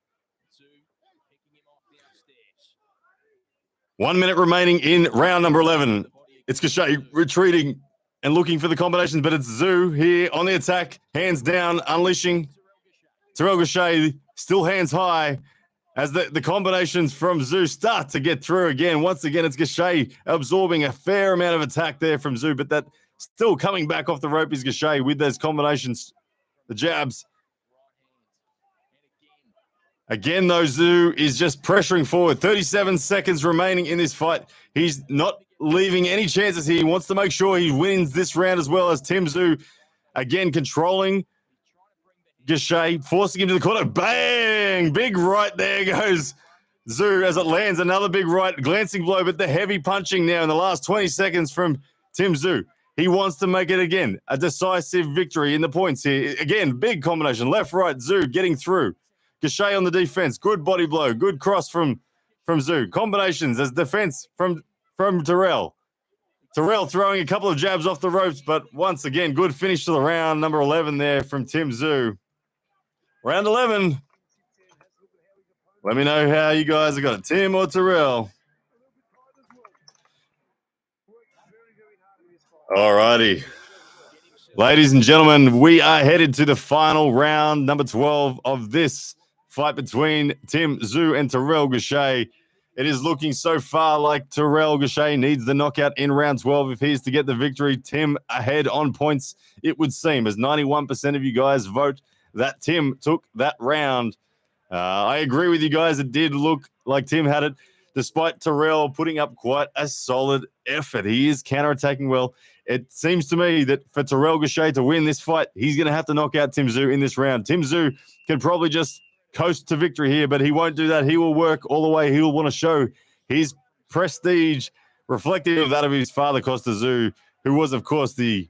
1 minute remaining in round number 11. It's Gausha retreating and looking for the combinations, but it's Tszyu here on the attack. Hands down, unleashing. Terrell Gausha still hands high as the combinations from Tszyu start to get through again. Once again, it's Gausha absorbing a fair amount of attack there from Tszyu, but that still coming back off the rope is Gausha with those combinations, the jabs. Again, though, Tszyu is just pressuring forward. 37 seconds remaining in this fight. He's not leaving any chances here. He wants to make sure he wins this round as well as Tszyu, again, controlling Gausha, forcing him to the corner. Bang! Big right there goes Tszyu as it lands. Another big right, glancing blow, but the heavy punching now in the last 20 seconds from Tszyu. He wants to make it again. A decisive victory in the points here. Again, big combination. Left, right, Tszyu getting through. Gausha on the defense. Good body blow. Good cross from Tszyu. Combinations as defense from Terrell. Terrell throwing a couple of jabs off the ropes, but once again, good finish to the round. Number 11 there from Tszyu. Round 11. Let me know how you guys have got it. Tim or Terrell? All righty. Ladies and gentlemen, we are headed to the final round, number 12 of this fight between Tszyu and Terrell Gausha. It is looking so far like Terrell Gausha needs the knockout in round 12 if he is to get the victory. Tim ahead on points, it would seem, as 91% of you guys vote that Tim took that round. I agree with you guys. It did look like Tim had it, despite Terrell putting up quite a solid effort. He is counterattacking well. It seems to me that for Terrell Gausha to win this fight, he's going to have to knock out Tszyu in this round. Tszyu can probably just coast to victory here, but he won't do that. He will work all the way. He will want to show his prestige, reflective of that of his father, Costa Tszyu, who was, of course, the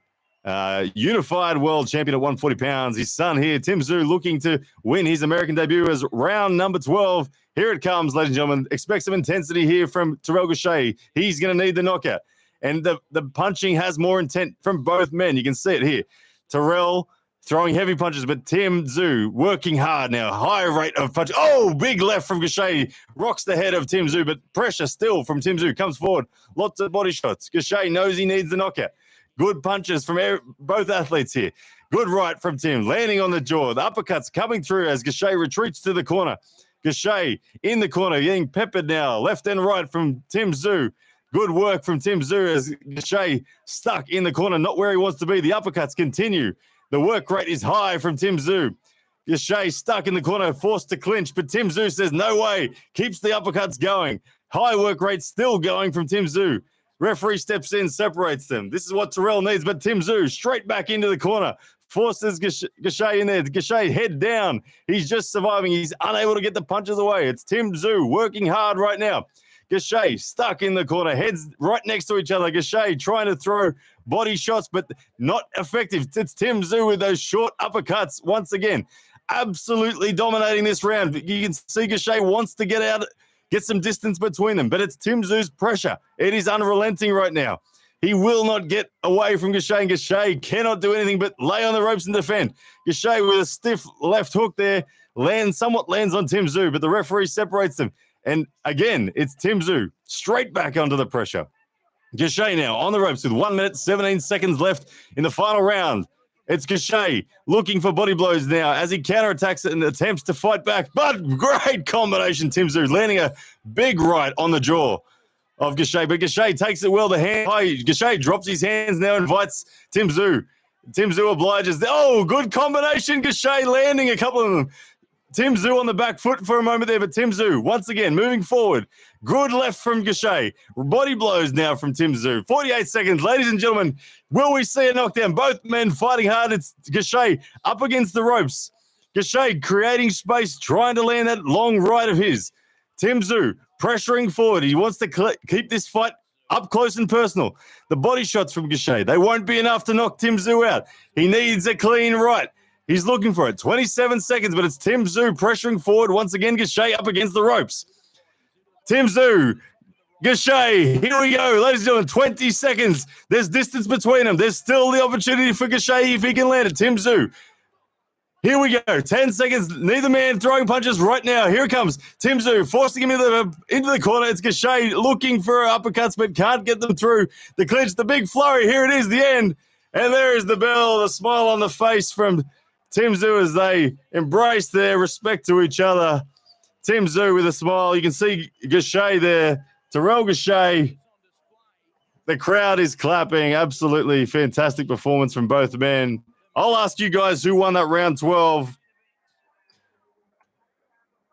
unified world champion at 140 pounds. His son here, Tszyu, looking to win his American debut as round number 12. Here it comes, ladies and gentlemen. Expect some intensity here from Terrell Gausha. He's going to need the knockout. And the punching has more intent from both men. You can see it here. Terrell throwing heavy punches, but Tszyu working hard now. High rate of punch. Oh, big left from Gausha. Rocks the head of Tszyu, but pressure still from Tszyu. Comes forward. Lots of body shots. Gausha knows he needs the knockout. Good punches from both athletes here. Good right from Tim, landing on the jaw. The uppercuts coming through as Gausha retreats to the corner. Gausha in the corner, getting peppered now. Left and right from Tszyu. Good work from Tszyu as Gausha stuck in the corner, not where he wants to be. The uppercuts continue. The work rate is high from Tszyu. Gausha stuck in the corner, forced to clinch, but Tszyu says no way. Keeps the uppercuts going. High work rate still going from Tszyu. Referee steps in, separates them. This is what Terrell needs, but Tszyu straight back into the corner. Forces Gausha in there. Gausha head down. He's just surviving. He's unable to get the punches away. It's Tszyu working hard right now. Gausha stuck in the corner, heads right next to each other. Gausha trying to throw body shots, but not effective. It's Tszyu with those short uppercuts once again. Absolutely dominating this round. You can see Gausha wants to get out, get some distance between them, but it's Tszyu's pressure. It is unrelenting right now. He will not get away from Gausha, and Gausha cannot do anything but lay on the ropes and defend. Gausha with a stiff left hook there, somewhat lands on Tszyu, but the referee separates them. And again, it's Tszyu straight back under the pressure. Gausha now on the ropes with 1 minute, 17 seconds left in the final round. It's Gausha looking for body blows now as he counterattacks and attempts to fight back. But great combination, Tszyu landing a big right on the jaw of Gausha. But Gausha takes it well. The hand high. Gausha drops his hands now, invites Tszyu. Tszyu obliges. Oh, good combination. Gausha landing a couple of them. Tszyu on the back foot for a moment there, but Tszyu once again moving forward. Good left from Gausha. Body blows now from Tszyu. 48 seconds. Ladies and gentlemen, will we see a knockdown? Both men fighting hard. It's Gausha up against the ropes. Gausha creating space, trying to land that long right of his. Tszyu pressuring forward. He wants to keep this fight up close and personal. The body shots from Gausha, they won't be enough to knock Tszyu out. He needs a clean right. He's looking for it. 27 seconds, but it's Tszyu pressuring forward. Once again, Gausha up against the ropes. Tszyu, Gausha, here we go. Ladies and gentlemen, 20 seconds. There's distance between them. There's still the opportunity for Gausha if he can land it. Tszyu. Here we go. 10 seconds. Neither man throwing punches right now. Here it comes. Tszyu forcing him into the corner. It's Gausha looking for uppercuts, but can't get them through. The clinch, the big flurry. Here it is, the end. And there is the bell, the smile on the face from Tszyu as they embrace their respect to each other. Tszyu with a smile. You can see Gausha there. Terrell Gausha. The crowd is clapping. Absolutely fantastic performance from both men. I'll ask you guys who won that round 12.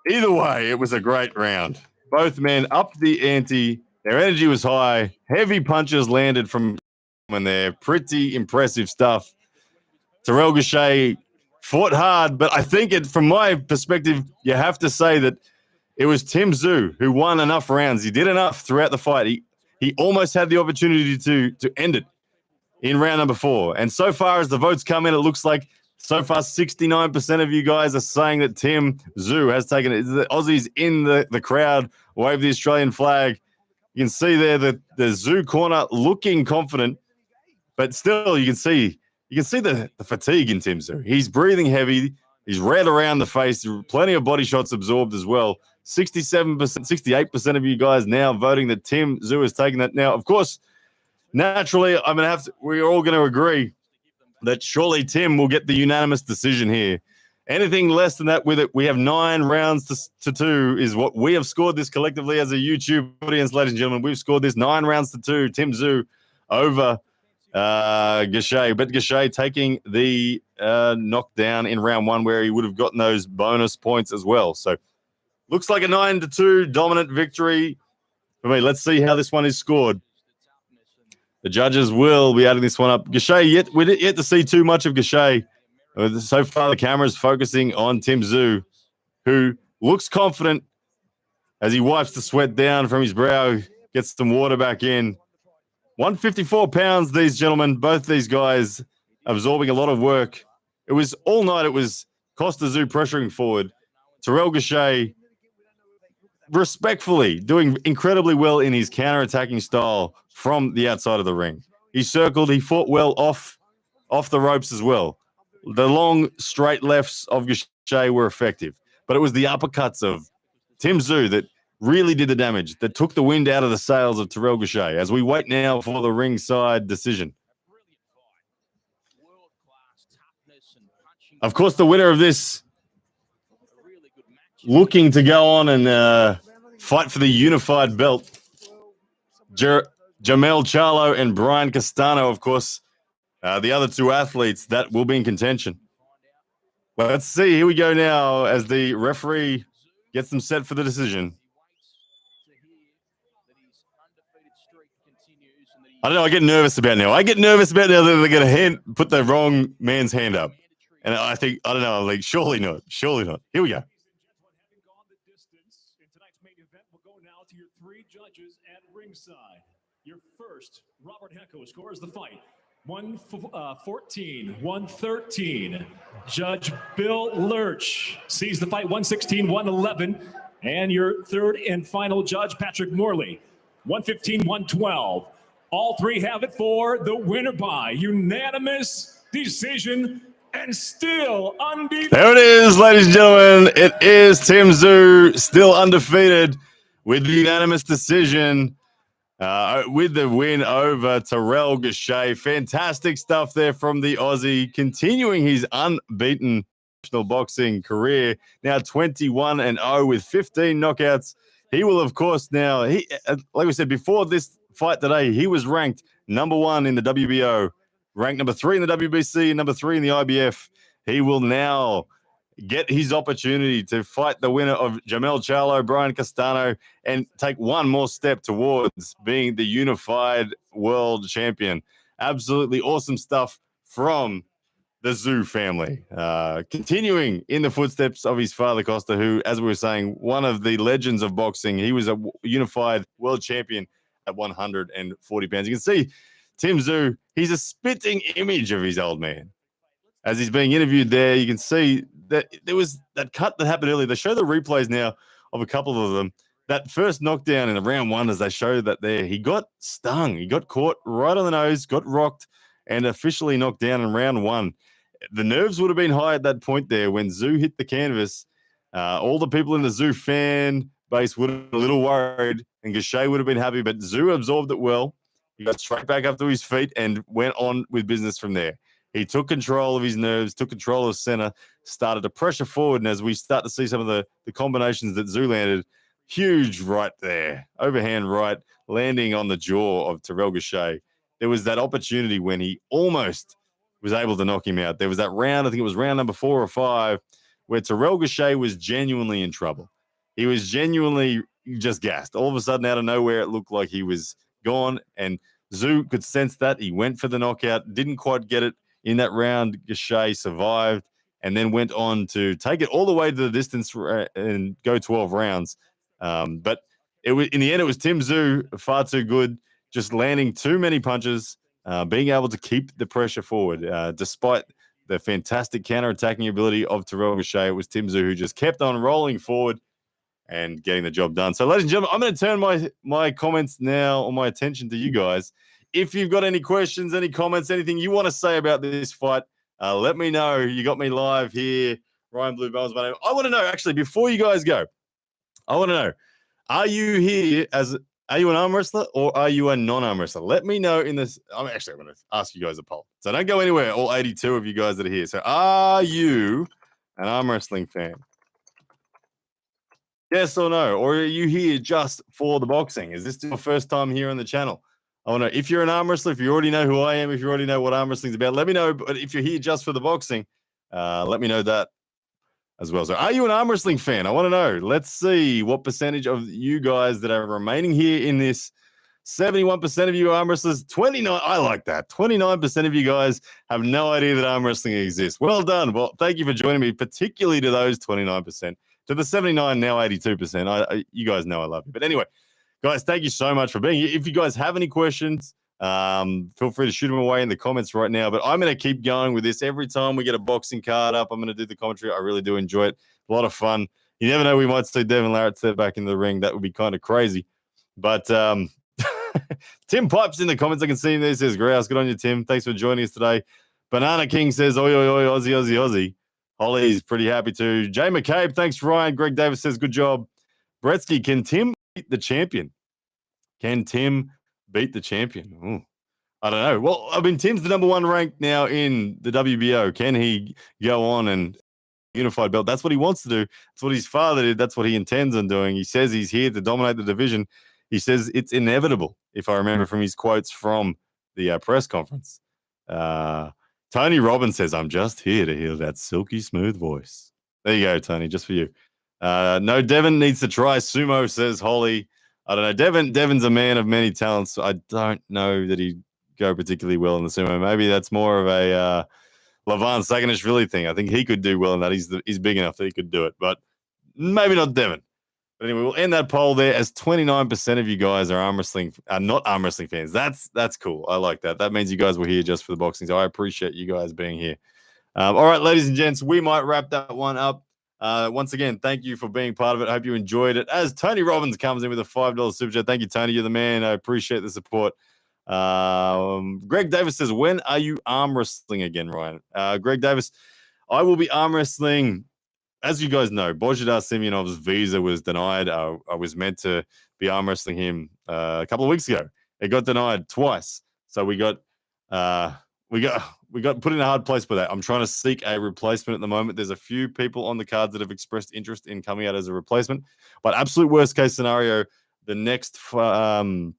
Either way, it was a great round. Both men upped the ante. Their energy was high. Heavy punches landed from there. Pretty impressive stuff. Terrell Gausha fought hard, but I think from my perspective, you have to say that it was Tszyu who won enough rounds. He did enough throughout the fight. He almost had the opportunity to end it in round number 4. And so far as the votes come in, it looks like so far 69% of you guys are saying that Tszyu has taken it. The Aussies in the crowd wave the Australian flag. You can see there that the Tszyu corner looking confident, but still you can see the fatigue in Tszyu. He's breathing heavy. He's red around the face. Plenty of body shots absorbed as well. 67%, 68% of you guys now voting that Tszyu has taken that. Now, of course, naturally, we're all going to agree that surely Tim will get the unanimous decision here. Anything less than that with it, we have 9 rounds to 2 is what we have scored this collectively as a YouTube audience, ladies and gentlemen. We've scored this 9 rounds to 2. Tszyu over Gausha, but Gausha taking the knockdown in round 1 where he would have gotten those bonus points as well. So looks like a 9-2 dominant victory for me. Let's see how this one is scored. The judges will be adding this one up. Gausha, we're yet to see too much of Gausha. So far, the camera's focusing on Tszyu, who looks confident as he wipes the sweat down from his brow, gets some water back in. 154 pounds, these gentlemen, both these guys absorbing a lot of work. It was all night. It was Costa Tszyu pressuring forward. Terrell Gausha respectfully doing incredibly well in his counter-attacking style from the outside of the ring. He circled. He fought well off the ropes as well. The long, straight lefts of Gausha were effective, but it was the uppercuts of Tszyu that really did the damage, that took the wind out of the sails of Terrell Gausha as we wait now for the ringside decision. Of course, the winner of this looking to go on and fight for the unified belt. Jamel Charlo and Brian Castano, of course, the other 2 athletes that will be in contention. Well, let's see. Here we go now as the referee gets them set for the decision. I don't know. I get nervous about now. that they're going to put the wrong man's hand up. And I think, I don't know, like, surely not. Here we go. Tonight's main event will go now to your 3 judges at ringside. Your first, Robert Hecko, scores the fight. 114, 113. Judge Bill Lurch sees the fight 116, 111. And your third and final judge, Patrick Morley, 115, 112. All 3 have it for the winner by unanimous decision and still undefeated. There it is, ladies and gentlemen. It is Tszyu, still undefeated. with the unanimous decision, with the win over Terrell Gausha. Fantastic stuff there from the Aussie, continuing his unbeaten professional boxing career. Now 21-0 with 15 knockouts. He will, of course, now, like we said before this fight today, he was ranked number 1 in the WBO, ranked number 3 in the WBC, and number 3 in the IBF. He will now get his opportunity to fight the winner of Jamel Charlo, Brian Castano, and take one more step towards being the unified world champion. Absolutely awesome stuff from the Tszyu family. Continuing in the footsteps of his father, Costa, who, as we were saying, one of the legends of boxing. He was a unified world champion at 140 pounds. You can see Tim Tszyu, he's a spitting image of his old man. As he's being interviewed there, you can see that there was that cut that happened earlier. They show the replays now of a couple of them. That first knockdown in the round 1, as they show that there, he got stung. He got caught right on the nose, got rocked, and officially knocked down in round 1. The nerves would have been high at that point there when Tszyu hit the canvas. All the people in the Tszyu fan base would have been a little worried, and Gausha would have been happy, but Tszyu absorbed it well. He got straight back up to his feet and went on with business from there. He took control of his nerves, took control of center, started to pressure forward. And as we start to see some of the combinations that Tszyu landed, huge right there, overhand right, landing on the jaw of Terrell Gausha. There was that opportunity when he almost was able to knock him out. There was that round, I think it was round number 4 or 5, where Terrell Gausha was genuinely in trouble. He was genuinely just gassed. All of a sudden, out of nowhere, it looked like he was gone. And Tszyu could sense that. He went for the knockout, didn't quite get it. In that round, Gausha survived and then went on to take it all the way to the distance and go 12 rounds. But it was, in the end, it was Tim Tszyu, far too good, just landing too many punches, being able to keep the pressure forward. Despite the fantastic counter-attacking ability of Terrell Gausha, it was Tim Tszyu who just kept on rolling forward and getting the job done. So, ladies and gentlemen, I'm going to turn my comments now, or my attention to you guys. If you've got any questions, any comments, anything you want to say about this fight, let me know. You got me live here. Ryan Blue Bones, my name. I want to know, actually, before you guys go, I want to know, are you here are you an arm wrestler or are you a non-arm wrestler? Let me know in this. I'm going to ask you guys a poll. So don't go anywhere, all 82 of you guys that are here. So are you an arm wrestling fan? Yes or no? Or are you here just for the boxing? Is this your first time here on the channel? I want to know if you're an arm wrestler, if you already know who I am, if you already know what arm wrestling is about, let me know. But if you're here just for the boxing, let me know that as well. So are you an arm wrestling fan? I want to know. Let's see what percentage of you guys that are remaining here in this. 71% of you arm wrestlers, 29. I like that. 29% of you guys have no idea that arm wrestling exists. Well done. Well, thank you for joining me, particularly to those 29%. To the 79, now 82%. You guys know I love you. But anyway, guys, thank you so much for being here. If you guys have any questions, feel free to shoot them away in the comments right now. But I'm going to keep going with this. Every time we get a boxing card up, I'm going to do the commentary. I really do enjoy it. A lot of fun. You never know, we might see Devin Larratt step back in the ring. That would be kind of crazy. But Tim Pipes in the comments. I can see him there. Says, Grouse, good on you, Tim. Thanks for joining us today. Banana King says, oi, oi, oi, Aussie, Aussie, Aussie. Holly's pretty happy too. Jay McCabe, thanks, Ryan. Greg Davis says, good job. Bretsky, can Tim beat the champion? Can Tim beat the champion? Ooh, I don't know. Well, I mean, Tim's the number 1 ranked now in the WBO. Can he go on and unified belt? That's what he wants to do. That's what his father did. That's what he intends on doing. He says he's here to dominate the division. He says it's inevitable, if I remember from his quotes from the press conference. Tony Robbins says, I'm just here to hear that silky smooth voice. There you go, Tony, just for you. No, Devin needs to try sumo, says Holly. I don't know. Devin's a man of many talents. I don't know that he'd go particularly well in the sumo. Maybe that's more of a Levan Saganishvili thing. I think he could do well in that. He's big enough that he could do it, but maybe not Devin. But anyway, we'll end that poll there as 29% of you guys are not arm wrestling fans. That's cool. I like that. That means you guys were here just for the boxing. So I appreciate you guys being here. All right, ladies and gents, we might wrap that one up. Once again, thank you for being part of it. I hope you enjoyed it. As Tony Robbins comes in with a $5 super chat. Thank you, Tony. You're the man. I appreciate the support. Greg Davis says, when are you arm wrestling again, Ryan? Greg Davis, I will be arm wrestling as you guys know, Bojidar Semyonov's visa was denied. I was meant to be arm wrestling him a couple of weeks ago. It got denied twice. So we got put in a hard place by that. I'm trying to seek a replacement at the moment. There's a few people on the cards that have expressed interest in coming out as a replacement. But absolute worst case scenario, the next arm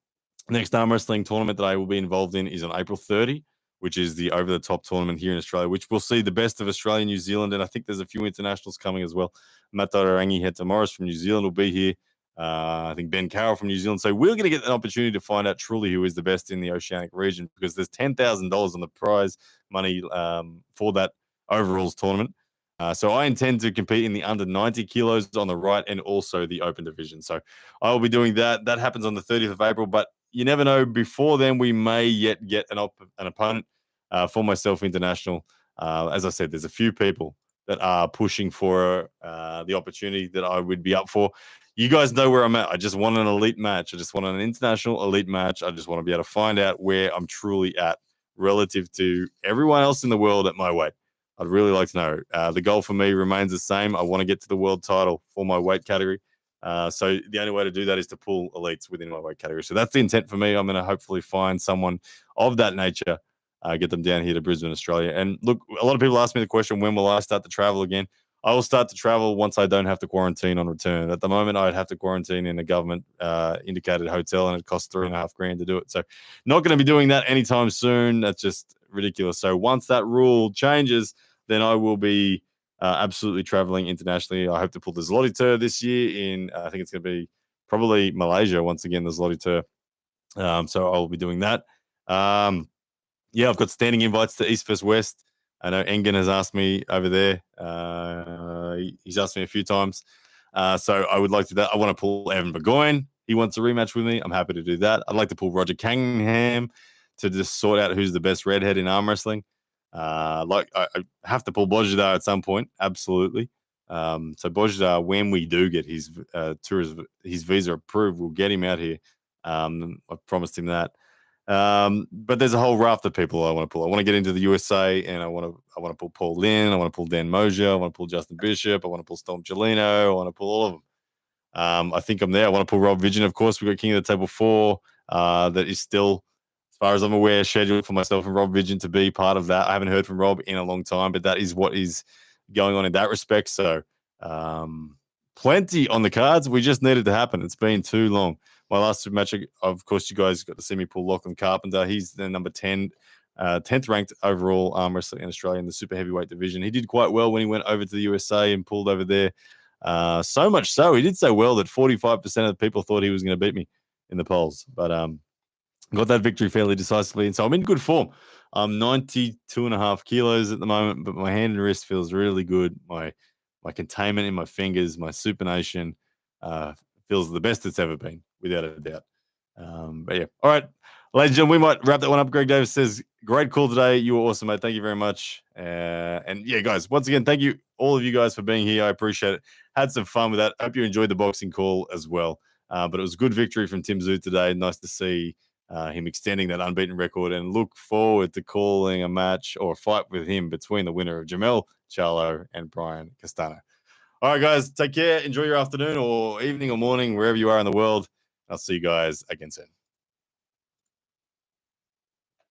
wrestling tournament that I will be involved in is on April 30, which is the over-the-top tournament here in Australia, which will see the best of Australia and New Zealand. And I think there's a few internationals coming as well. Matt Dorangi, Heta Morris from New Zealand will be here. I think Ben Carroll from New Zealand. So we're going to get an opportunity to find out truly who is the best in the Oceanic region, because there's $10,000 on the prize money for that overalls tournament. So I intend to compete in the under 90 kilos on the right and also the open division. So I will be doing that. That happens on the 30th of April, but you never know. Before then, we may yet get an opponent for myself international. As I said, there's a few people that are pushing for the opportunity that I would be up for. You guys know where I'm at. I just want an elite match. I just want an international elite match. I just want to be able to find out where I'm truly at relative to everyone else in the world at my weight. I'd really like to know. The goal for me remains the same. I want to get to the world title for my weight category. So the only way to do that is to pull elites within my weight category. So that's the intent for me. I'm going to hopefully find someone of that nature, get them down here to Brisbane, Australia. And look, a lot of people ask me the question, when will I start to travel again? I will start to travel once I don't have to quarantine on return. At the moment, I'd have to quarantine in a government indicated hotel, and it costs $3,500 to do it. So not going to be doing that anytime soon. That's just ridiculous. So once that rule changes, then I will be absolutely traveling internationally. I hope to pull the Zloty Tour this year in, I think it's going to be probably Malaysia once again, the Zloty Tour. So I'll be doing that. Yeah, I've got standing invites to East vs West. I know Engen has asked me over there. He's asked me a few times. So I would like to do that. I want to pull Evan Burgoyne. He wants a rematch with me. I'm happy to do that. I'd like to pull Roger Cunningham to just sort out who's the best redhead in arm wrestling. I have to pull Bojidar at some point. Absolutely. So Bojidar, when we do get his his visa approved, we'll get him out here. I've promised him that. But there's a whole raft of people I want to pull. I want to get into the USA, and I want to pull Paul Lynn. I want to pull Dan Mosier. I want to pull Justin Bishop. I want to pull Storm Gelino. I want to pull all of them. I think I'm there. I want to pull Rob Vision. Of course, we've got King of the Table 4 that is still, as far as I'm aware, scheduled for myself and Rob Vision to be part of that. I haven't heard from Rob in a long time, but that is what is going on in that respect. So plenty on the cards. We just need it to happen. It's been too long. My last match, of course, you guys got to see me pull Lachlan Carpenter. He's the number 10, 10th ranked overall arm wrestler in Australia in the super heavyweight division. He did quite well when he went over to the USA and pulled over there. So much so, he did so well that 45% of the people thought he was going to beat me in the polls. But got that victory fairly decisively. And so I'm in good form. I'm 92.5 kilos at the moment, but my hand and wrist feels really good. My containment in my fingers, my supination feels the best it's ever been, without a doubt. But yeah. All right, ladies and gentlemen, we might wrap that one up. Greg Davis says, great call today. You were awesome, mate. Thank you very much. And yeah, guys, once again, thank you, all of you guys, for being here. I appreciate it. Had some fun with that. Hope you enjoyed the boxing call as well. But it was a good victory from Tim Tszyu today. Nice to see him extending that unbeaten record, and look forward to calling a match or a fight with him between the winner of Jamel Charlo and Brian Castano. All right, guys, take care. Enjoy your afternoon or evening or morning, wherever you are in the world. I'll see you guys again soon.